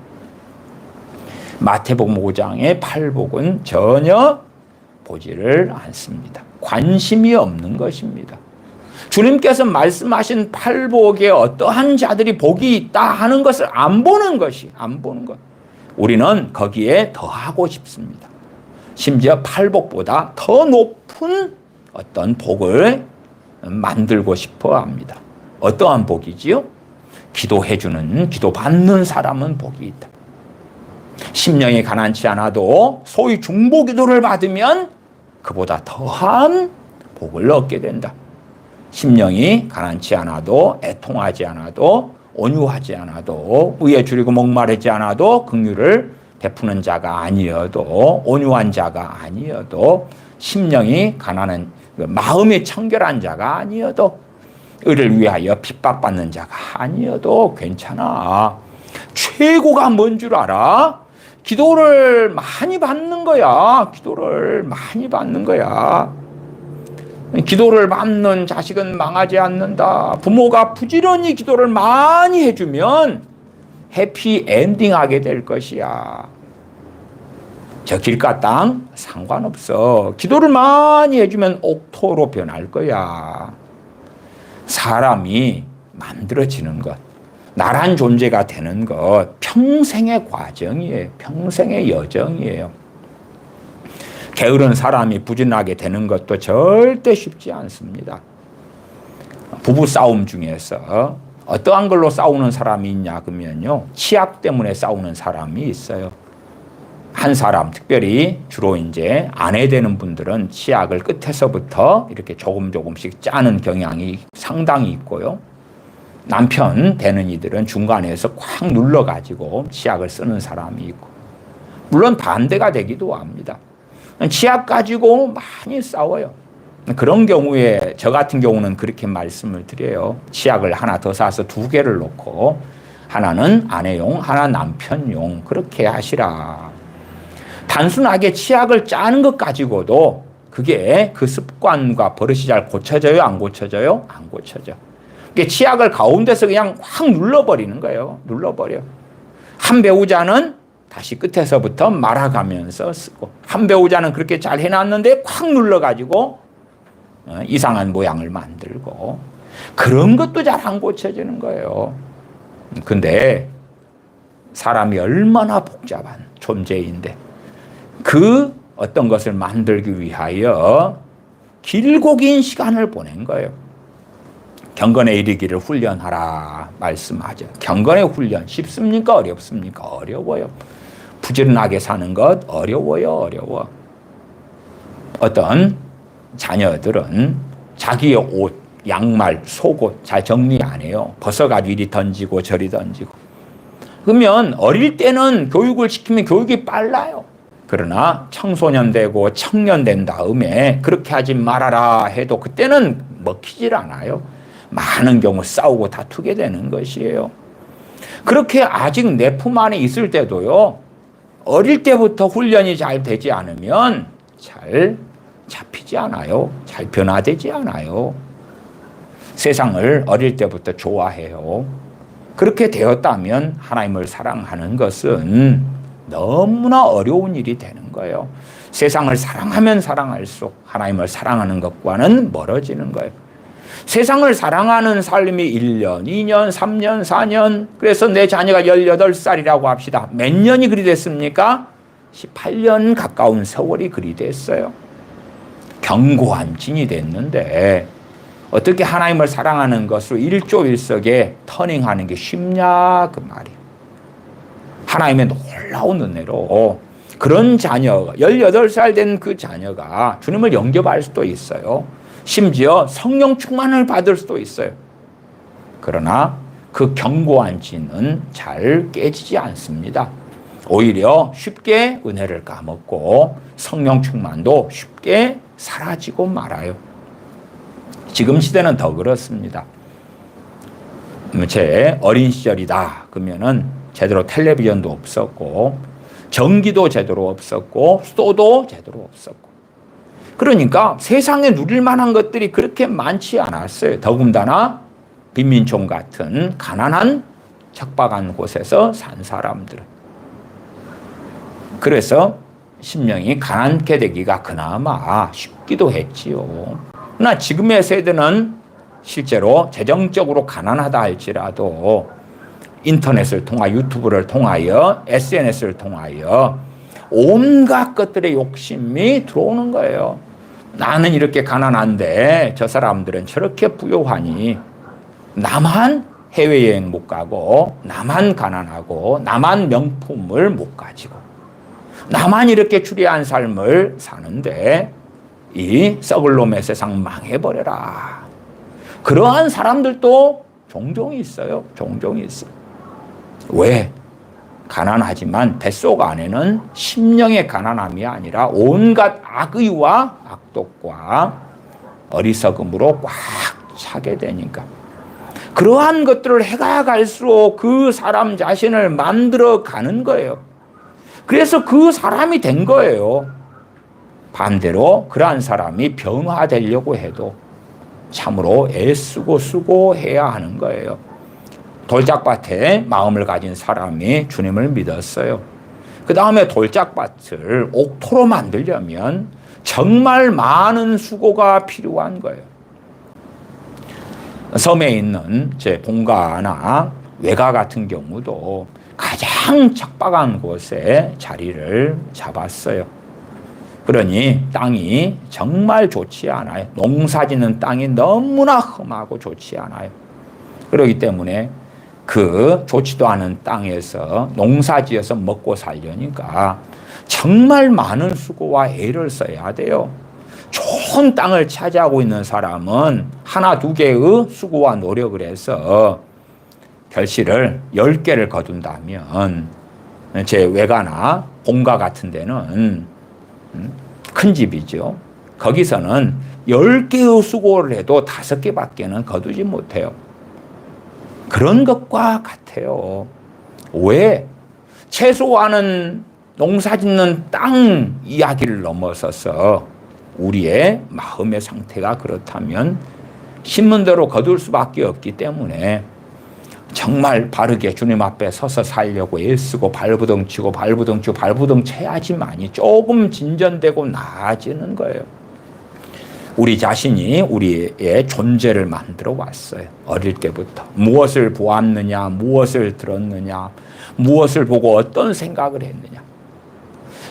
마태복음 5장의 팔복은 전혀 보지를 않습니다. 관심이 없는 것입니다. 주님께서 말씀하신 팔복에 어떠한 자들이 복이 있다 하는 것을 안 보는 것이, 안 보는 것. 우리는 거기에 더하고 싶습니다. 심지어 팔복보다 더 높은 어떤 복을 만들고 싶어 합니다. 어떠한 복이지요? 기도해주는, 기도받는 사람은 복이 있다. 심령이 가난치 않아도 소위 중보기도를 받으면 그보다 더한 복을 얻게 된다. 심령이 가난치 않아도 애통하지 않아도 온유하지 않아도 위에 줄이고 목마르지 않아도 긍휼을 베푸는 자가 아니어도 온유한 자가 아니어도 심령이 가난한 마음이 청결한 자가 아니어도 의를 위하여 핍박받는 자가 아니어도 괜찮아. 최고가 뭔 줄 알아? 기도를 많이 받는 거야. 기도를 많이 받는 거야. 기도를 받는 자식은 망하지 않는다. 부모가 부지런히 기도를 많이 해주면 해피 엔딩하게 될 것이야. 저 길가 땅 상관없어. 기도를 많이 해주면 옥토로 변할 거야. 사람이 만들어지는 것, 나란 존재가 되는 것 평생의 과정이에요. 평생의 여정이에요. 게으른 사람이 부진하게 되는 것도 절대 쉽지 않습니다. 부부 싸움 중에서 어떠한 걸로 싸우는 사람이 있냐 그러면요, 치약 때문에 싸우는 사람이 있어요. 한 사람, 특별히 주로 이제 아내 되는 분들은 치약을 끝에서부터 이렇게 조금씩 짜는 경향이 상당히 있고요. 남편 되는 이들은 중간에서 꽉 눌러가지고 치약을 쓰는 사람이 있고, 물론 반대가 되기도 합니다. 치약 가지고 많이 싸워요. 그런 경우에 저 같은 경우는 그렇게 말씀을 드려요. 치약을 하나 더 사서 2개를 놓고 하나는 아내용, 하나 남편용 그렇게 하시라. 단순하게 치약을 짜는 것 가지고도 그게 그 습관과 버릇이 잘 고쳐져요? 안 고쳐져요? 안 고쳐져. 치약을 가운데서 그냥 확 눌러버리는 거예요. 눌러버려. 한 배우자는 다시 끝에서부터 말아가면서 쓰고, 한 배우자는 그렇게 잘 해놨는데 확 눌러가지고 이상한 모양을 만들고, 그런 것도 잘 안 고쳐지는 거예요. 근데 사람이 얼마나 복잡한 존재인데 그 어떤 것을 만들기 위하여 길고 긴 시간을 보낸 거예요. 경건에 이르기를 훈련하라 말씀하죠. 경건의 훈련 쉽습니까? 어렵습니까? 어려워요. 부지런하게 사는 것 어려워요. 어려워. 어떤 자녀들은 자기의 옷, 양말, 속옷 잘 정리 안 해요. 벗어가지고 이리 던지고 저리 던지고. 그러면 어릴 때는 교육을 시키면 교육이 빨라요. 그러나 청소년 되고 청년 된 다음에 그렇게 하지 말아라 해도 그때는 먹히질 않아요. 많은 경우 싸우고 다투게 되는 것이에요. 그렇게 아직 내 품 안에 있을 때도요, 어릴 때부터 훈련이 잘 되지 않으면 잘 잡히지 않아요. 잘 변화되지 않아요. 세상을 어릴 때부터 좋아해요. 그렇게 되었다면 하나님을 사랑하는 것은 너무나 어려운 일이 되는 거예요. 세상을 사랑하면 사랑할수록 하나님을 사랑하는 것과는 멀어지는 거예요. 세상을 사랑하는 삶이 1년, 2년, 3년, 4년, 그래서 내 자녀가 18살이라고 합시다. 몇 년이 그리 됐습니까? 18년 가까운 세월이 그리 됐어요. 견고한 진이 됐는데 어떻게 하나님을 사랑하는 것을 일조일석에 터닝하는 게 쉽냐 그 말이에요. 하나님의 놀라운 은혜로 그런 자녀가 18살 된 그 자녀가 주님을 영접할 수도 있어요. 심지어 성령 충만을 받을 수도 있어요. 그러나 그 견고한 진은 잘 깨지지 않습니다. 오히려 쉽게 은혜를 까먹고 성령 충만도 쉽게 사라지고 말아요. 지금 시대는 더 그렇습니다. 제 어린 시절이다 그러면은 제대로 텔레비전도 없었고 전기도 제대로 없었고 수도도 제대로 없었고 그러니까 세상에 누릴 만한 것들이 그렇게 많지 않았어요. 더군다나 빈민촌 같은 가난한 척박한 곳에서 산 사람들은. 그래서 심령이 가난케 되기가 그나마 쉽기도 했지요. 그러나 지금의 세대는 실제로 재정적으로 가난하다 할지라도 인터넷을 통하여 유튜브를 통하여 SNS를 통하여 온갖 것들의 욕심이 들어오는 거예요. 나는 이렇게 가난한데 저 사람들은 저렇게 부유하니 나만 해외여행 못 가고 나만 가난하고 나만 명품을 못 가지고 나만 이렇게 추리한 삶을 사는데 이 썩을 놈의 세상 망해버려라. 그러한 사람들도 종종 있어요. 종종 있어요. 왜? 가난하지만 뱃속 안에는 심령의 가난함이 아니라 온갖 악의와 악독과 어리석음으로 꽉 차게 되니까 그러한 것들을 해가 갈수록 그 사람 자신을 만들어 가는 거예요. 그래서 그 사람이 된 거예요. 반대로 그러한 사람이 변화되려고 해도 참으로 애쓰고 수고해야 하는 거예요. 돌짝밭에 마음을 가진 사람이 주님을 믿었어요. 그 다음에 돌짝밭을 옥토로 만들려면 정말 많은 수고가 필요한 거예요. 섬에 있는 제 본가나 외가 같은 경우도 가장 척박한 곳에 자리를 잡았어요. 그러니 땅이 정말 좋지 않아요. 농사짓는 땅이 너무나 험하고 좋지 않아요. 그렇기 때문에 그 좋지도 않은 땅에서 농사지어서 먹고 살려니까 정말 많은 수고와 애를 써야 돼요. 좋은 땅을 차지하고 있는 사람은 하나 두 개의 수고와 노력을 해서 결실을 10개를 거둔다면 제 외가나 본가 같은 데는 큰 집이죠. 거기서는 10개의 수고를 해도 5개밖에는 거두지 못해요. 그런 것과 같아요. 왜? 채소와는 농사짓는 땅 이야기를 넘어서서 우리의 마음의 상태가 그렇다면 심은 대로 거둘 수밖에 없기 때문에 정말 바르게 주님 앞에 서서 살려고 애쓰고 발부둥 치고 발부둥 쳐야지만이 조금 진전되고 나아지는 거예요. 우리 자신이 우리의 존재를 만들어 왔어요. 어릴 때부터. 무엇을 보았느냐, 무엇을 들었느냐, 무엇을 보고 어떤 생각을 했느냐.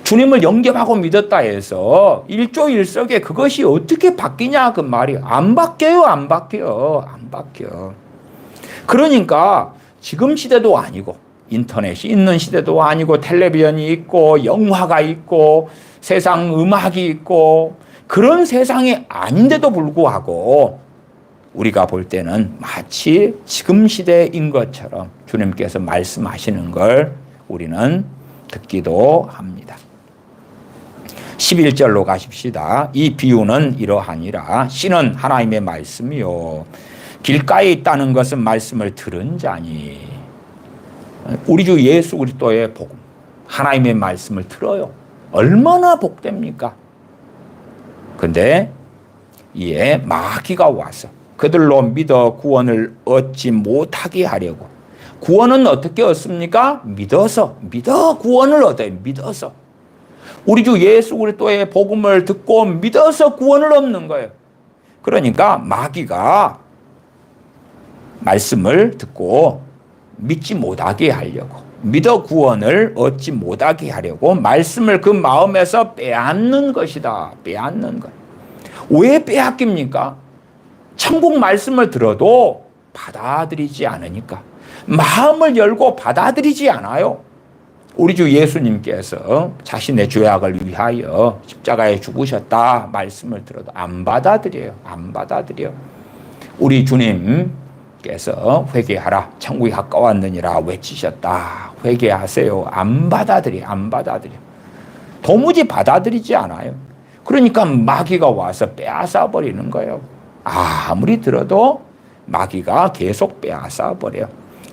주님을 영접하고 믿었다 해서 일조일석에 그것이 어떻게 바뀌냐 그 말이 안 바뀌어요. 안 바뀌어. 그러니까 지금 시대도 아니고 인터넷이 있는 시대도 아니고 텔레비전이 있고 영화가 있고 세상 음악이 있고 그런 세상이 아닌데도 불구하고 우리가 볼 때는 마치 지금 시대인 것처럼 주님께서 말씀하시는 걸 우리는 듣기도 합니다. 11절로 가십시다. 이 비유는 이러하니라. 씨는 하나님의 말씀이요 길가에 있다는 것은 말씀을 들은 자니. 우리 주 예수 그리스도의 복음, 하나님의 말씀을 들어요. 얼마나 복됩니까? 근데 이에 마귀가 와서 그들로 믿어 구원을 얻지 못하게 하려고. 구원은 어떻게 얻습니까? 믿어 구원을 얻어요. 믿어서. 우리 주 예수 그리스도의 복음을 듣고 믿어서 구원을 얻는 거예요. 그러니까 마귀가 말씀을 듣고 믿지 못하게 하려고, 믿어 구원을 얻지 못하게 하려고 말씀을 그 마음에서 빼앗는 것이다. 빼앗는 것. 왜 빼앗깁니까? 천국 말씀을 들어도 받아들이지 않으니까. 마음을 열고 받아들이지 않아요. 우리 주 예수님께서 자신의 죄악을 위하여 십자가에 죽으셨다 말씀을 들어도 안 받아들여요. 안 받아들여. 우리 주님께서 회개하라, 천국이 가까웠느니라 외치셨다. 회개하세요. 안 받아들여. 안 받아들여. 도무지 받아들이지 않아요. 그러니까 마귀가 와서 빼앗아 버리는 거예요. 아무리 들어도 마귀가 계속 빼앗아 버려요.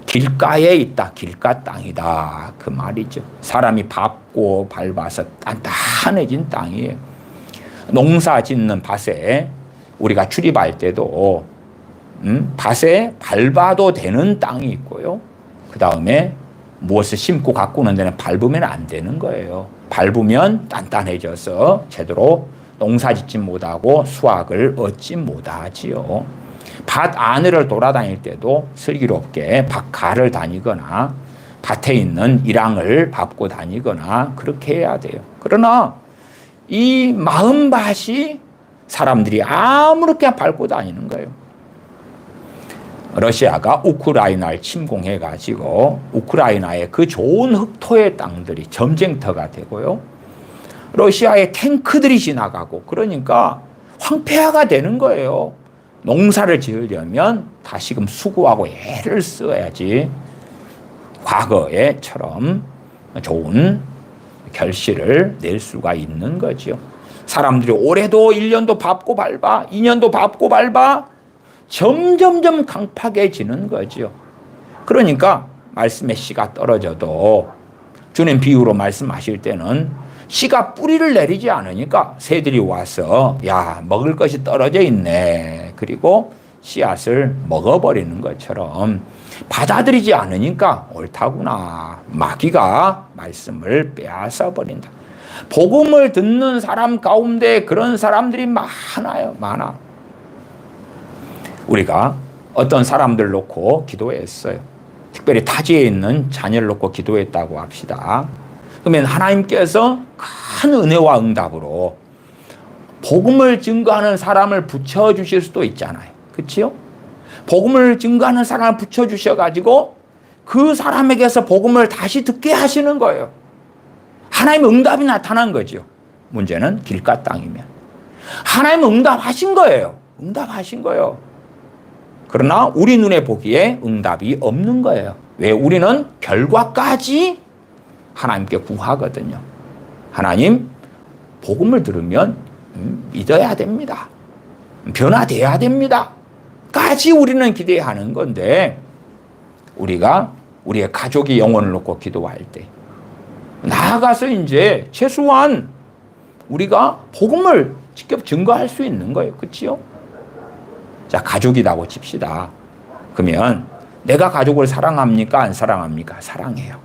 길가에 있다. 길가 땅이다. 그 말이죠. 사람이 밟고 밟아서 단단해진 땅이에요. 농사 짓는 밭에 우리가 출입할 때도 밭에 밟아도 되는 땅이 있고요. 그 다음에 무엇을 심고 가꾸는 데는 밟으면 안 되는 거예요. 밟으면 단단해져서 제대로 농사 짓지 못하고 수확을 얻지 못하지요. 밭 안을 돌아다닐 때도 슬기롭게 밭가를 다니거나 밭에 있는 이랑을 밟고 다니거나 그렇게 해야 돼요. 그러나 이 마음밭이 사람들이 아무렇게 밟고 다니는 거예요. 러시아가 우크라이나를 침공해가지고 우크라이나의 그 좋은 흑토의 땅들이 점쟁터가 되고요. 러시아의 탱크들이 지나가고 그러니까 황폐화가 되는 거예요. 농사를 지으려면 다시금 수고하고 애를 써야지 과거에처럼 좋은 결실을 낼 수가 있는 거죠. 사람들이 올해도 1년도 밟고 밟아 2년도 밟고 밟아 점점점 강팍해지는 거죠. 그러니까 말씀의 씨가 떨어져도 주님 비유로 말씀하실 때는 씨가 뿌리를 내리지 않으니까 새들이 와서 야 먹을 것이 떨어져 있네. 그리고 씨앗을 먹어버리는 것처럼 받아들이지 않으니까 옳다구나. 마귀가 말씀을 빼앗아 버린다. 복음을 듣는 사람 가운데 그런 사람들이 많아요. 많아. 우리가 어떤 사람들 놓고 기도했어요. 특별히 타지에 있는 자녀를 놓고 기도했다고 합시다. 그러면 하나님께서 큰 은혜와 응답으로 복음을 증거하는 사람을 붙여주실 수도 있잖아요. 그렇죠? 복음을 증거하는 사람을 붙여주셔가지고 그 사람에게서 복음을 다시 듣게 하시는 거예요. 하나님의 응답이 나타난 거죠. 문제는 길가 땅이면. 하나님은 응답하신 거예요. 응답하신 거예요. 그러나 우리 눈에 보기에 응답이 없는 거예요. 왜? 우리는 결과까지 하나님께 구하거든요. 하나님, 복음을 들으면 믿어야 됩니다. 변화돼야 됩니다. 까지 우리는 기대하는 건데 우리가 우리의 가족의 영혼을 놓고 기도할 때 나아가서 이제 최소한 우리가 복음을 직접 증거할 수 있는 거예요. 그렇지요? 자, 가족이라고 칩시다. 그러면 내가 가족을 사랑합니까? 안 사랑합니까? 사랑해요.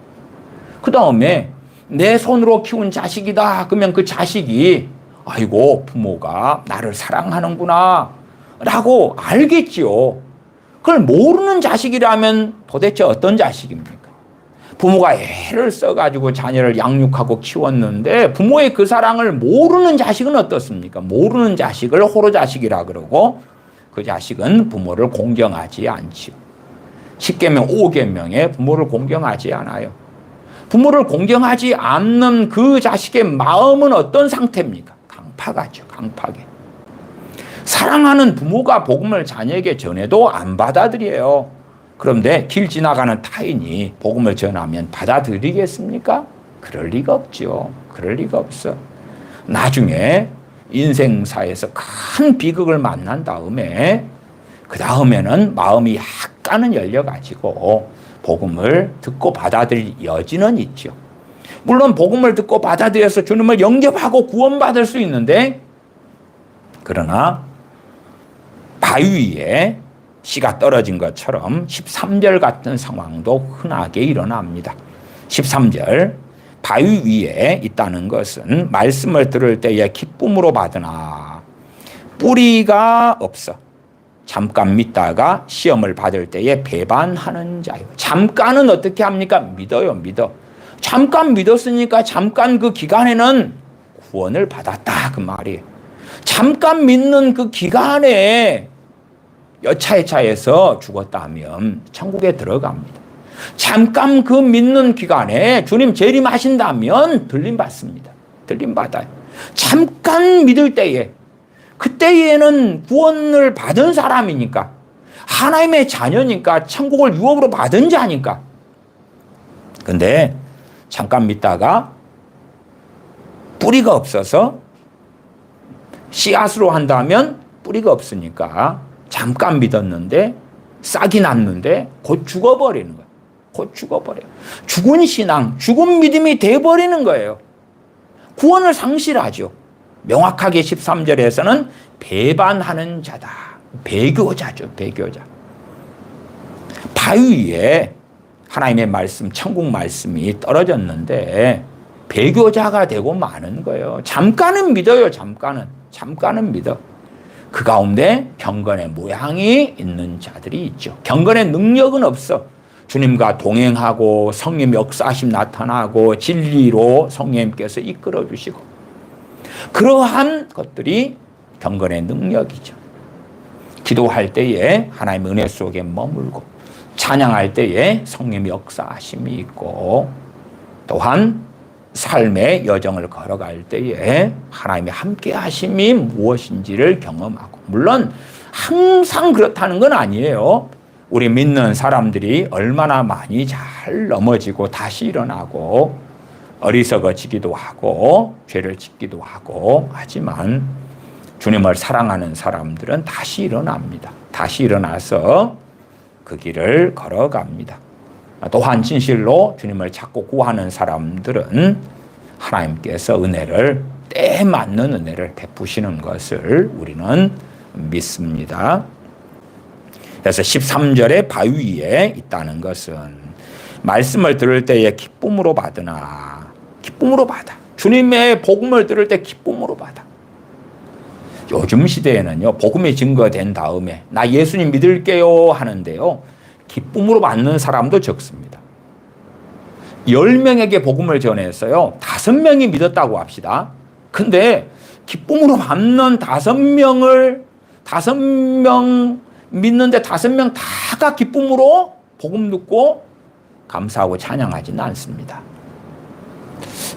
그 다음에 내 손으로 키운 자식이다. 그러면 그 자식이 아이고 부모가 나를 사랑하는구나 라고 알겠지요. 그걸 모르는 자식이라면 도대체 어떤 자식입니까? 부모가 애를 써가지고 자녀를 양육하고 키웠는데 부모의 그 사랑을 모르는 자식은 어떻습니까? 모르는 자식을 호로 자식이라 그러고 그 자식은 부모를 공경하지 않지요. 10계명 5계명에 부모를 공경하지 않아요. 부모를 공경하지 않는 그 자식의 마음은 어떤 상태입니까? 강팍하죠. 강팍해. 사랑하는 부모가 복음을 자녀에게 전해도 안 받아들여요. 그런데 길 지나가는 타인이 복음을 전하면 받아들이겠습니까? 그럴 리가 없죠. 그럴 리가 없어. 나중에 인생사에서 큰 비극을 만난 다음에 그 다음에는 마음이 약간은 열려가지고 복음을 듣고 받아들일 여지는 있죠. 물론 복음을 듣고 받아들여서 주님을 영접하고 구원받을 수 있는데, 그러나 바위 위에 씨가 떨어진 것처럼 13절 같은 상황도 흔하게 일어납니다. 13절, 바위 위에 있다는 것은 말씀을 들을 때에 기쁨으로 받으나 뿌리가 없어 잠깐 믿다가 시험을 받을 때에 배반하는 자요. 잠깐은 어떻게 합니까? 믿어요, 믿어. 잠깐 믿었으니까 잠깐 그 기간에는 구원을 받았다, 그 말이에요. 잠깐 믿는 그 기간에 여차여차해서 죽었다면 천국에 들어갑니다. 잠깐 그 믿는 기간에 주님 재림하신다면 들림받습니다. 들림받아요. 잠깐 믿을 때에, 그때에는 구원을 받은 사람이니까, 하나님의 자녀니까, 천국을 유업으로 받은 자니까. 근데 잠깐 믿다가 뿌리가 없어서 씨앗으로 한다면 뿌리가 없으니까 잠깐 믿었는데 싹이 났는데 곧 죽어버리는 거예요. 곧 죽어버려요. 죽은 신앙, 죽은 믿음이 돼버리는 거예요. 구원을 상실하죠. 명확하게 13절에서는 배반하는 자다. 배교자죠. 배교자. 바위 위에 하나님의 말씀, 천국 말씀이 떨어졌는데 배교자가 되고 마는 거예요. 잠깐은 믿어요. 잠깐은 믿어. 그 가운데 경건의 모양이 있는 자들이 있죠. 경건의 능력은 없어. 주님과 동행하고 성령 역사하심 나타나고 진리로 성령님께서 이끌어 주시고, 그러한 것들이 경건의 능력이죠. 기도할 때에 하나님의 은혜 속에 머물고, 찬양할 때에 성령의 역사하심이 있고, 또한 삶의 여정을 걸어갈 때에 하나님의 함께 하심이 무엇인지를 경험하고, 물론 항상 그렇다는 건 아니에요. 우리 믿는 사람들이 얼마나 많이 잘 넘어지고 다시 일어나고 어리석어지기도 하고 죄를 짓기도 하고 하지만, 주님을 사랑하는 사람들은 다시 일어납니다. 다시 일어나서 그 길을 걸어갑니다. 또한 진실로 주님을 찾고 구하는 사람들은 하나님께서 은혜를, 때에 맞는 은혜를 베푸시는 것을 우리는 믿습니다. 그래서 13절에 바위 위에 있다는 것은 말씀을 들을 때에 기쁨으로 받으나, 기쁨으로 받아. 주님의 복음을 들을 때 기쁨으로 받아. 요즘 시대에는요, 복음이 증거된 다음에 나 예수님 믿을게요 하는데요, 기쁨으로 받는 사람도 적습니다. 10명에게 복음을 전했어요. 5명이 믿었다고 합시다. 근데 기쁨으로 받는 5명 믿는데 5명 다가 기쁨으로 복음 듣고 감사하고 찬양하지는 않습니다.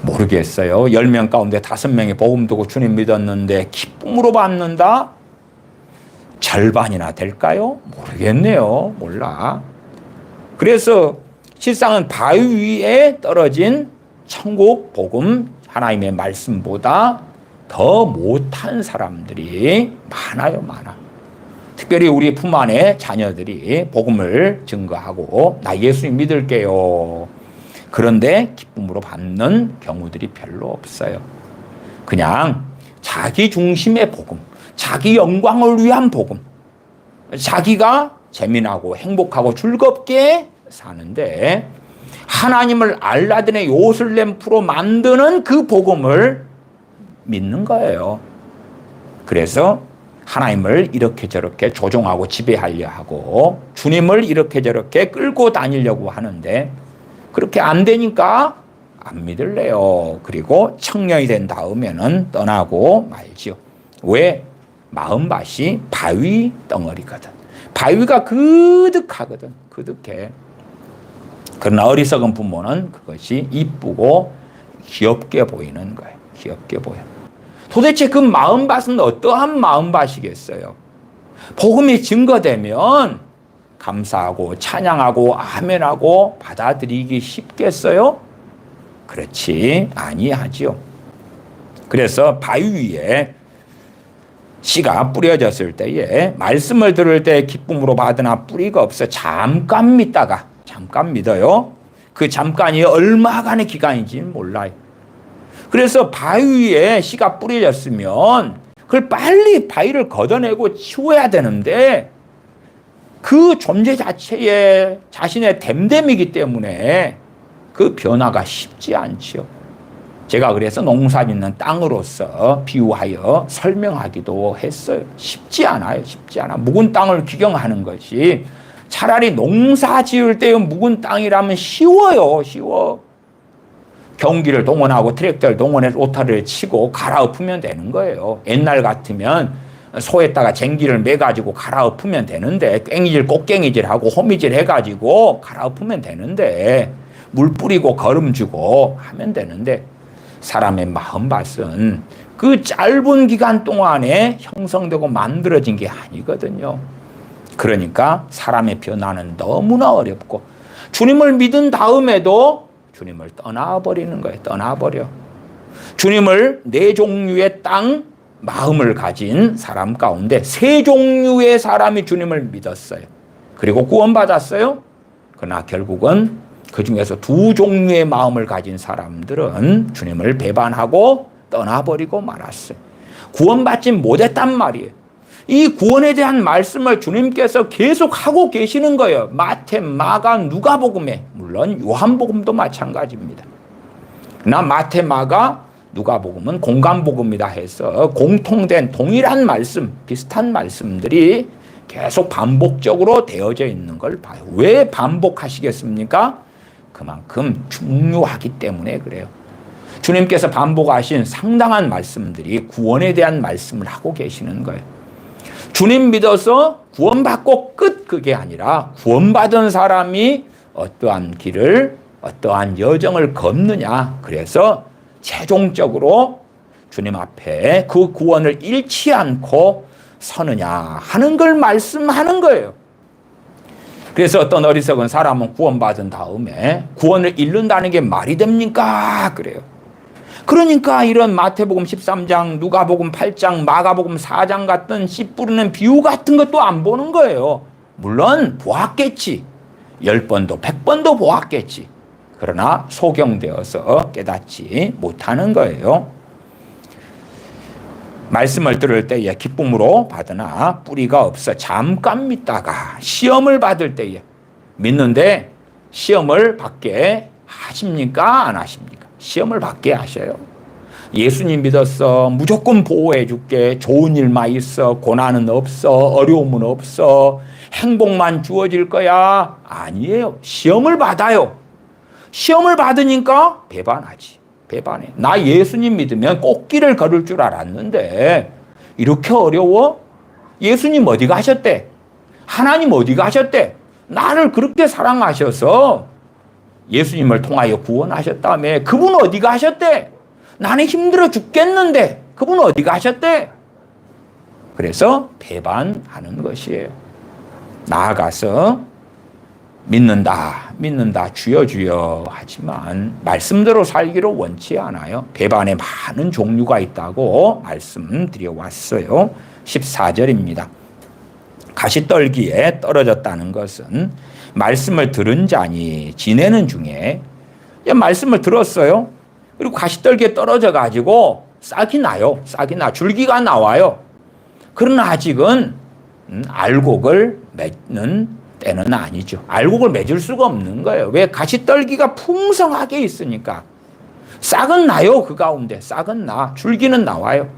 모르겠어요. 10명 가운데 5명이 복음 듣고 주님 믿었는데 기쁨으로 받는다? 절반이나 될까요? 모르겠네요. 몰라. 그래서 실상은 바위 위에 떨어진 천국 복음, 하나님의 말씀보다 더 못한 사람들이 많아요. 많아. 특별히 우리 품 안에 자녀들이 복음을 증거하고 나 예수님 믿을게요. 그런데 기쁨으로 받는 경우들이 별로 없어요. 그냥 자기 중심의 복음, 자기 영광을 위한 복음, 자기가 재미나고 행복하고 즐겁게 사는데 하나님을 알라딘의 요술램프로 만드는 그 복음을 믿는 거예요. 그래서 하나님을 이렇게 저렇게 조종하고 지배하려 하고 주님을 이렇게 저렇게 끌고 다니려고 하는데 그렇게 안 되니까 안 믿을래요. 그리고 청년이 된 다음에는 떠나고 말지요. 왜? 마음밭이 바위 덩어리거든. 바위가 그득하거든. 그득해. 그러나 어리석은 부모는 그것이 이쁘고 귀엽게 보이는 거예요. 귀엽게 보여. 도대체 그 마음밭은 어떠한 마음밭이겠어요? 복음이 증거되면 감사하고 찬양하고 아멘하고 받아들이기 쉽겠어요? 그렇지 아니하지요. 그래서 바위 위에 씨가 뿌려졌을 때에 말씀을 들을 때 기쁨으로 받으나 뿌리가 없어 잠깐 믿다가 잠깐 믿어요. 그 잠깐이 얼마간의 기간인지는 몰라요. 그래서 바위 위에 씨가 뿌려졌으면 그걸 빨리 바위를 걷어내고 치워야 되는데 그 존재 자체에 자신의 됨됨이기 때문에 그 변화가 쉽지 않죠. 제가 그래서 농사 짓는 땅으로서 비유하여 설명하기도 했어요. 쉽지 않아요. 쉽지 않아. 묵은 땅을 규경하는 것이 차라리 농사 지을 때의 묵은 땅이라면 쉬워요. 쉬워. 경기를 동원하고 트랙터를 동원해서 오타를 치고 갈아엎으면 되는 거예요. 옛날 같으면 소에다가 쟁기를 매가지고 갈아엎으면 되는데 꽹이질 꽃꽹이질하고 호미질 해가지고 갈아엎으면 되는데 물 뿌리고 거름 주고 하면 되는데 사람의 마음밭은 그 짧은 기간 동안에 형성되고 만들어진 게 아니거든요. 그러니까 사람의 변화는 너무나 어렵고 주님을 믿은 다음에도 주님을 떠나버리는 거예요. 떠나버려. 주님을 네 종류의 땅, 마음을 가진 사람 가운데 세 종류의 사람이 주님을 믿었어요. 그리고 구원받았어요. 그러나 결국은 그 중에서 두 종류의 마음을 가진 사람들은 주님을 배반하고 떠나버리고 말았어요. 구원받지 못했단 말이에요. 이 구원에 대한 말씀을 주님께서 계속 하고 계시는 거예요. 마태, 마가, 누가복음에, 물론 요한복음도 마찬가지입니다. 그러나 마태, 마가, 누가복음은 공간복음이다 해서 공통된 동일한 말씀, 비슷한 말씀들이 계속 반복적으로 되어져 있는 걸 봐요. 왜 반복하시겠습니까? 그만큼 중요하기 때문에 그래요. 주님께서 반복하신 상당한 말씀들이 구원에 대한 말씀을 하고 계시는 거예요. 주님 믿어서 구원받고 끝 그게 아니라 구원받은 사람이 어떠한 길을 어떠한 여정을 걷느냐. 그래서 최종적으로 주님 앞에 그 구원을 잃지 않고 서느냐 하는 걸 말씀하는 거예요. 그래서 어떤 어리석은 사람은 구원받은 다음에 구원을 잃는다는 게 말이 됩니까? 그래요. 그러니까 이런 마태복음 13장, 누가복음 8장, 마가복음 4장 같은 씨 뿌리는 비유 같은 것도 안 보는 거예요. 물론 보았겠지. 10번도 100번도 보았겠지. 그러나 소경되어서 깨닫지 못하는 거예요. 말씀을 들을 때에 기쁨으로 받으나 뿌리가 없어 잠깐 믿다가 시험을 받을 때에 믿는데 시험을 받게 하십니까? 안 하십니까? 시험을 받게 하셔요. 예수님 믿었어. 무조건 보호해 줄게. 좋은 일만 있어. 고난은 없어. 어려움은 없어. 행복만 주어질 거야. 아니에요. 시험을 받아요. 시험을 받으니까 배반하지. 배반해. 나 예수님 믿으면 꽃길을 걸을 줄 알았는데 이렇게 어려워? 예수님 어디 가셨대? 하나님 어디 가셨대? 나를 그렇게 사랑하셔서 예수님을 통하여 구원하셨다며. 그분 어디 가셨대? 나는 힘들어 죽겠는데 그분 어디 가셨대? 그래서 배반하는 것이에요. 나아가서 믿는다, 믿는다, 주여 주여 하지만 말씀대로 살기를 원치 않아요. 배반에 많은 종류가 있다고 말씀드려왔어요. 14절입니다. 가시떨기에 떨어졌다는 것은 말씀을 들은 자니 지내는 중에 말씀을 들었어요. 그리고 가시떨기에 떨어져 가지고 싹이 나요. 싹이 나. 줄기가 나와요. 그러나 아직은 알곡을 맺는 때는 아니죠. 알곡을 맺을 수가 없는 거예요. 왜? 가시떨기가 풍성하게 있으니까. 싹은 나요. 그 가운데. 싹은 나. 줄기는 나와요.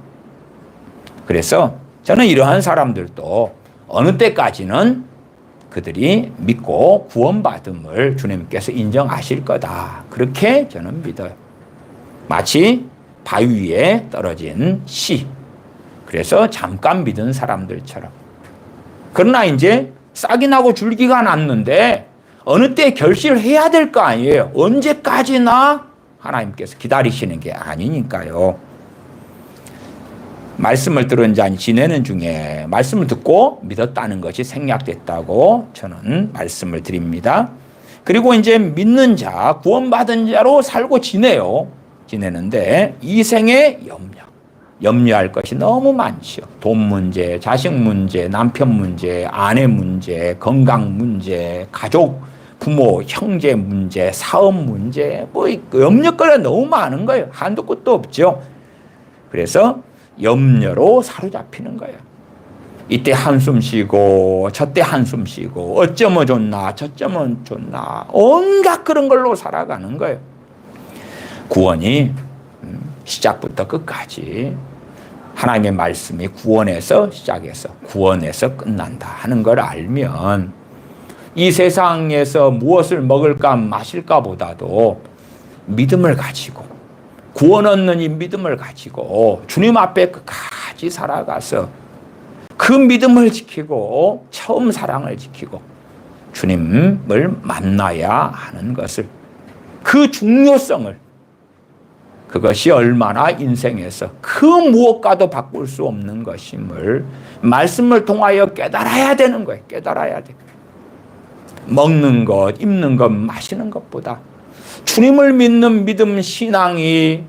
그래서 저는 이러한 사람들도 어느 때까지는 그들이 믿고 구원받음을 주님께서 인정하실 거다. 그렇게 저는 믿어요. 마치 바위 위에 떨어진 씨. 그래서 잠깐 믿은 사람들처럼. 그러나 이제 싹이 나고 줄기가 났는데 어느 때 결실을 해야 될 거 아니에요. 언제까지나 하나님께서 기다리시는 게 아니니까요. 말씀을 들은 자 지내는 중에 말씀을 듣고 믿었다는 것이 생략됐다고 저는 말씀을 드립니다. 그리고 이제 믿는 자, 구원받은 자로 살고 지내는데 이 생에 염려할 것이 너무 많죠. 돈 문제, 자식 문제, 남편 문제, 아내 문제, 건강 문제, 가족, 부모, 형제 문제, 사업 문제, 염려거리가 너무 많은 거예요. 한도 끝도 없죠. 그래서 염려로 사로잡히는 거예요. 이때 한숨 쉬고 저때 한숨 쉬고 어쩌면 좋나 저쩌면 좋나 온갖 그런 걸로 살아가는 거예요. 구원이 시작부터 끝까지 하나님의 말씀이 구원에서 시작해서 구원에서 끝난다 하는 걸 알면 이 세상에서 무엇을 먹을까 마실까 보다도 믿음을 가지고 구원 얻는 이 믿음을 가지고 주님 앞에 끝까지 살아가서 그 믿음을 지키고 처음 사랑을 지키고 주님을 만나야 하는 것을 그 중요성을 그것이 얼마나 인생에서 그 무엇과도 바꿀 수 없는 것임을 말씀을 통하여 깨달아야 되는 거예요. 깨달아야 돼. 먹는 것, 입는 것, 마시는 것보다 주님을 믿는 믿음 신앙이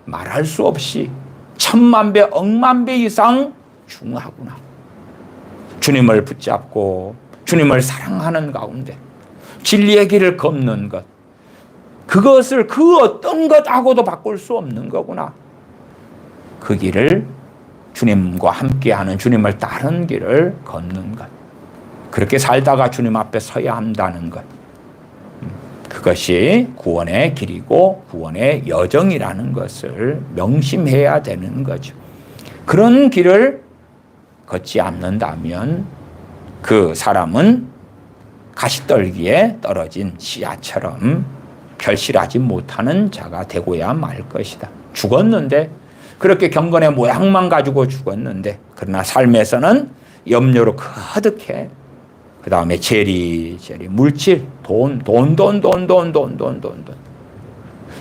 말할 수 없이 천만 배, 억만 배 이상 중요하구나. 주님을 붙잡고 주님을 사랑하는 가운데 진리의 길을 걷는 것, 그것을 그 어떤 것하고도 바꿀 수 없는 거구나. 그 길을 주님과 함께하는 주님을 따르는 길을 걷는 것, 그렇게 살다가 주님 앞에 서야 한다는 것, 그것이 구원의 길이고 구원의 여정이라는 것을 명심해야 되는 거죠. 그런 길을 걷지 않는다면 그 사람은 가시떨기에 떨어진 씨앗처럼 결실하지 못하는 자가 되고야 말 것이다. 죽었는데, 그렇게 경건의 모양만 가지고 죽었는데, 그러나 삶에서는 염려로 가득해. 그 다음에 재리, 물질, 돈.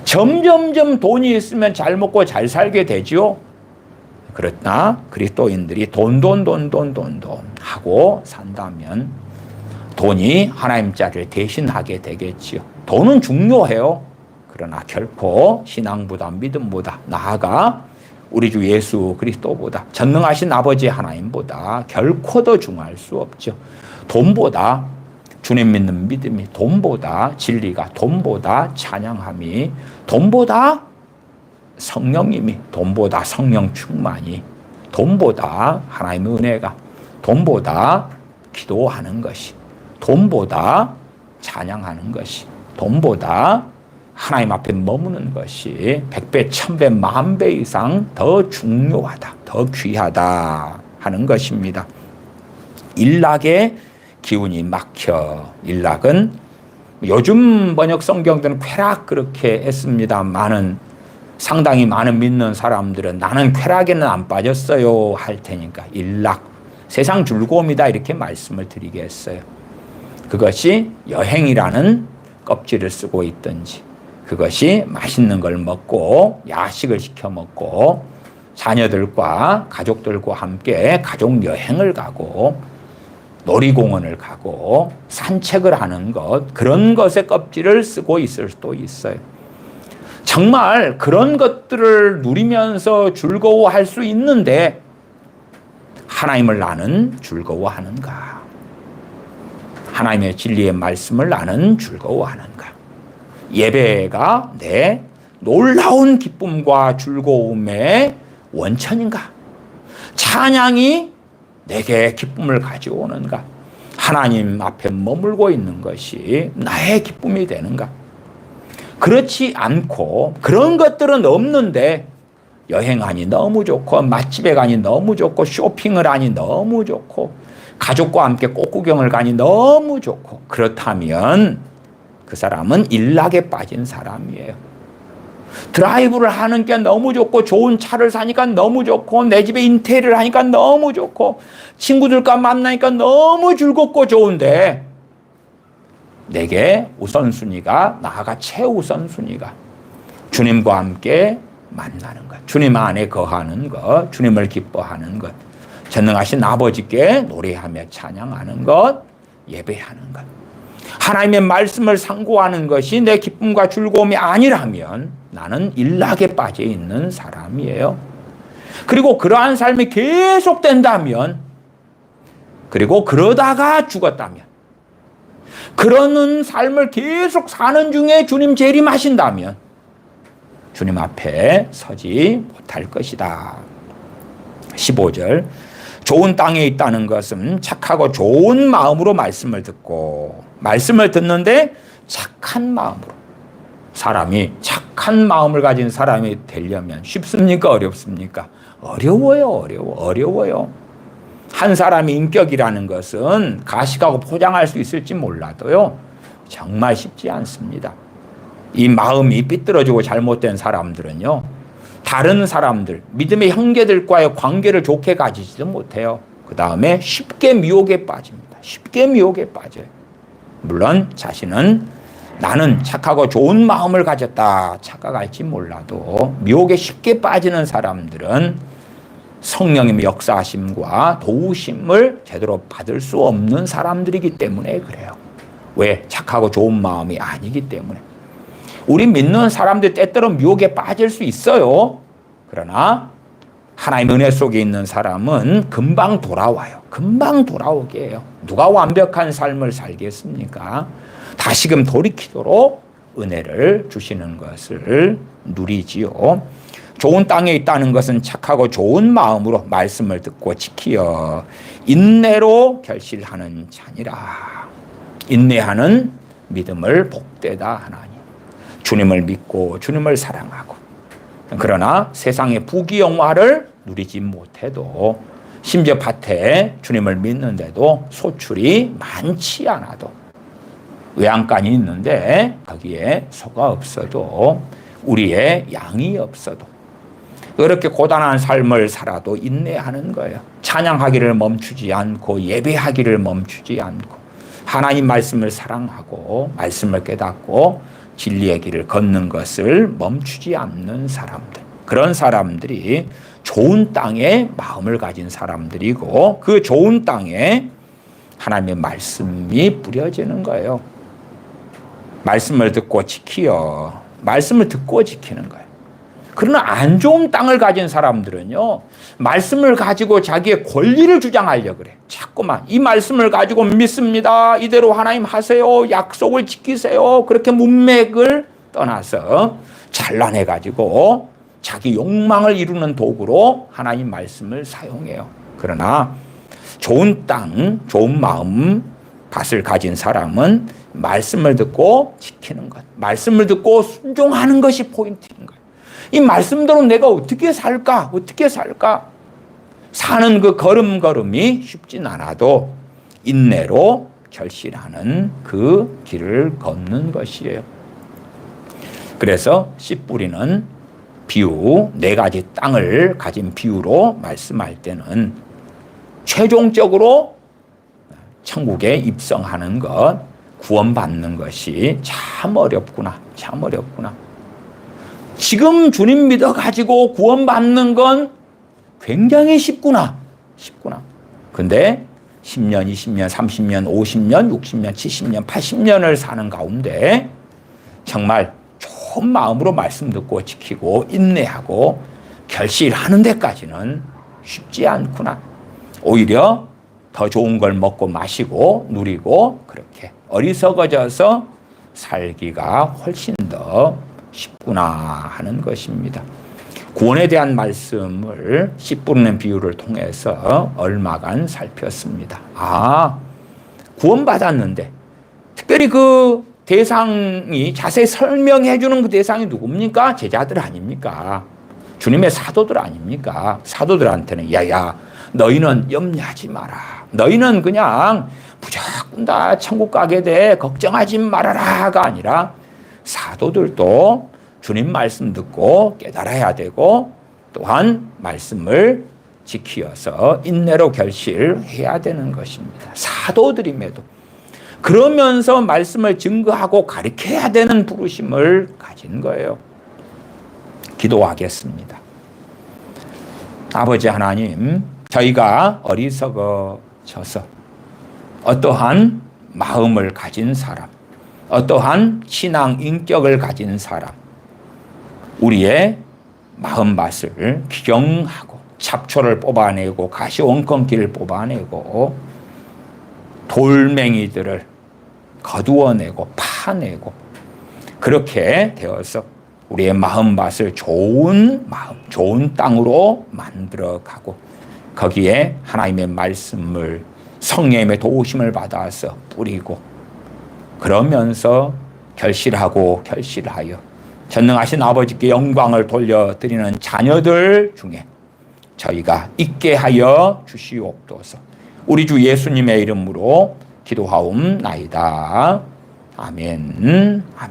점점점 돈이 있으면 잘 먹고 잘 살게 되죠. 그러나 그리스도인들이 돈 하고 산다면 돈이 하나님 자리를 대신하게 되겠지요. 돈은 중요해요. 그러나 결코 신앙보다 믿음보다 나아가 우리 주 예수 그리스도보다 전능하신 아버지 하나님보다 결코 더 중요할 수 없죠. 돈보다 주님 믿는 믿음이, 돈보다 진리가, 돈보다 찬양함이, 돈보다 성령님이, 돈보다 성령 충만이, 돈보다 하나님의 은혜가, 돈보다 기도하는 것이, 돈보다 찬양하는 것이, 돈보다 하나님 앞에 머무는 것이 100배, 1000배, 10,000배 이상 더 중요하다, 더 귀하다 하는 것입니다. 일락의 기운이 막혀. 일락은 요즘 번역 성경들은 쾌락 그렇게 했습니다만은 상당히 많은 믿는 사람들은 나는 쾌락에는 안 빠졌어요 할 테니까 일락, 세상 즐거움이다 이렇게 말씀을 드리겠어요. 그것이 여행이라는 껍질을 쓰고 있든지, 그것이 맛있는 걸 먹고 야식을 시켜 먹고 자녀들과 가족들과 함께 가족 여행을 가고 놀이공원을 가고 산책을 하는 것, 그런 것의 껍질을 쓰고 있을 수도 있어요. 정말 그런 것들을 누리면서 즐거워할 수 있는데 하나님을 나는 즐거워하는가? 하나님의 진리의 말씀을 나는 즐거워하는가? 예배가 내 놀라운 기쁨과 즐거움의 원천인가? 찬양이 내게 기쁨을 가져오는가? 하나님 앞에 머물고 있는 것이 나의 기쁨이 되는가? 그렇지 않고 그런 것들은 없는데 여행하니 너무 좋고 맛집에 가니 너무 좋고 쇼핑을 하니 너무 좋고 가족과 함께 꽃구경을 가니 너무 좋고, 그렇다면 그 사람은 일락에 빠진 사람이에요. 드라이브를 하는 게 너무 좋고 좋은 차를 사니까 너무 좋고 내 집에 인테리어를 하니까 너무 좋고 친구들과 만나니까 너무 즐겁고 좋은데 내게 우선순위가, 나아가 최우선순위가 주님과 함께 만나는 것, 주님 안에 거하는 것, 주님을 기뻐하는 것, 전능하신 아버지께 노래하며 찬양하는 것, 예배하는 것. 하나님의 말씀을 상고하는 것이 내 기쁨과 즐거움이 아니라면 나는 일락에 빠져 있는 사람이에요. 그리고 그러한 삶이 계속된다면, 그리고 그러다가 죽었다면, 그러는 삶을 계속 사는 중에 주님 재림하신다면 주님 앞에 서지 못할 것이다. 15절, 좋은 땅에 있다는 것은 착하고 좋은 마음으로 말씀을 듣고, 말씀을 듣는데 착한 마음으로, 사람이 착한 마음을 가진 사람이 되려면 쉽습니까? 어렵습니까? 어려워요. 한 사람의 인격이라는 것은 가식하고 포장할 수 있을지 몰라도요, 정말 쉽지 않습니다. 이 마음이 삐뚤어지고 잘못된 사람들은요, 다른 사람들, 믿음의 형제들과의 관계를 좋게 가지지도 못해요. 그 다음에 쉽게 미혹에 빠집니다. 쉽게 미혹에 빠져요. 물론 자신은 나는 착하고 좋은 마음을 가졌다 착각할지 몰라도 미혹에 쉽게 빠지는 사람들은 성령님의 역사하심과 도우심을 제대로 받을 수 없는 사람들이기 때문에 그래요. 왜? 착하고 좋은 마음이 아니기 때문에. 우리 믿는 사람들 때때로 미혹에 빠질 수 있어요. 그러나 하나님의 은혜 속에 있는 사람은 금방 돌아와요. 금방 돌아오게 해요. 누가 완벽한 삶을 살겠습니까? 다시금 돌이키도록 은혜를 주시는 것을 누리지요. 좋은 땅에 있다는 것은 착하고 좋은 마음으로 말씀을 듣고 지키어 인내로 결실하는 자니라. 인내하는 믿음을 복되다 하나니. 주님을 믿고 주님을 사랑하고, 그러나 세상의 부귀영화를 누리지 못해도, 심지어 밭에 주님을 믿는데도 소출이 많지 않아도, 외양간이 있는데 거기에 소가 없어도, 우리의 양이 없어도, 그렇게 고단한 삶을 살아도 인내하는 거예요. 찬양하기를 멈추지 않고, 예배하기를 멈추지 않고, 하나님 말씀을 사랑하고 말씀을 깨닫고 진리의 길을 걷는 것을 멈추지 않는 사람들, 그런 사람들이 좋은 땅에 마음을 가진 사람들이고, 그 좋은 땅에 하나님의 말씀이 뿌려지는 거예요. 말씀을 듣고 지키어, 말씀을 듣고 지키는 거예요. 그러나 안 좋은 땅을 가진 사람들은요, 말씀을 가지고 자기의 권리를 주장하려고 그래. 자꾸만 이 말씀을 가지고 믿습니다, 이대로 하나님 하세요, 약속을 지키세요, 그렇게 문맥을 떠나서 잘라내가지고 자기 욕망을 이루는 도구로 하나님 말씀을 사용해요. 그러나 좋은 땅, 좋은 마음, 밭을 가진 사람은 말씀을 듣고 지키는 것, 말씀을 듣고 순종하는 것이 포인트인 거예요. 이 말씀대로 내가 어떻게 살까? 사는 그 걸음걸음이 쉽진 않아도 인내로 결실하는 그 길을 걷는 것이에요. 그래서 씨 뿌리는 비유, 4가지 땅을 가진 비유로 말씀할 때는 최종적으로 천국에 입성하는 것, 구원받는 것이 참 어렵구나. 지금 주님 믿어가지고 구원받는 건 굉장히 쉽구나. 근데 10년, 20년, 30년, 50년, 60년, 70년, 80년을 사는 가운데 정말 좋은 마음으로 말씀 듣고 지키고 인내하고 결실하는 데까지는 쉽지 않구나. 오히려 더 좋은 걸 먹고 마시고 누리고 그렇게 어리석어져서 살기가 훨씬 더 쉽구나 하는 것입니다. 구원에 대한 말씀을 씨 뿌리는 비유를 통해서 얼마간 살폈습니다. 구원받았는데 특별히 그 대상이 자세히 설명해 주는 그 대상이 누굽니까? 제자들 아닙니까? 주님의 사도들 아닙니까? 사도들한테는 야야 너희는 염려하지 마라. 너희는 그냥 무조건 다 천국 가게 돼. 걱정하지 말아라가 아니라 사도들도 주님 말씀 듣고 깨달아야 되고 또한 말씀을 지키어서 인내로 결실해야 되는 것입니다. 사도들임에도 그러면서 말씀을 증거하고 가르쳐야 되는 부르심을 가진 거예요. 기도하겠습니다. 아버지 하나님, 저희가 어리석어져서 어떠한 마음을 가진 사람, 어떠한 신앙 인격을 가진 사람, 우리의 마음밭을 기경하고 잡초를 뽑아내고 가시원건기를 뽑아내고 돌멩이들을 거두어내고 파내고 그렇게 되어서 우리의 마음밭을 좋은 마음, 좋은 땅으로 만들어가고 거기에 하나님의 말씀을 성령님의 도우심을 받아서 뿌리고 그러면서 결실하고 결실하여 전능하신 아버지께 영광을 돌려드리는 자녀들 중에 저희가 있게 하여 주시옵소서. 우리 주 예수님의 이름으로 기도하옵나이다. 아멘. 아멘.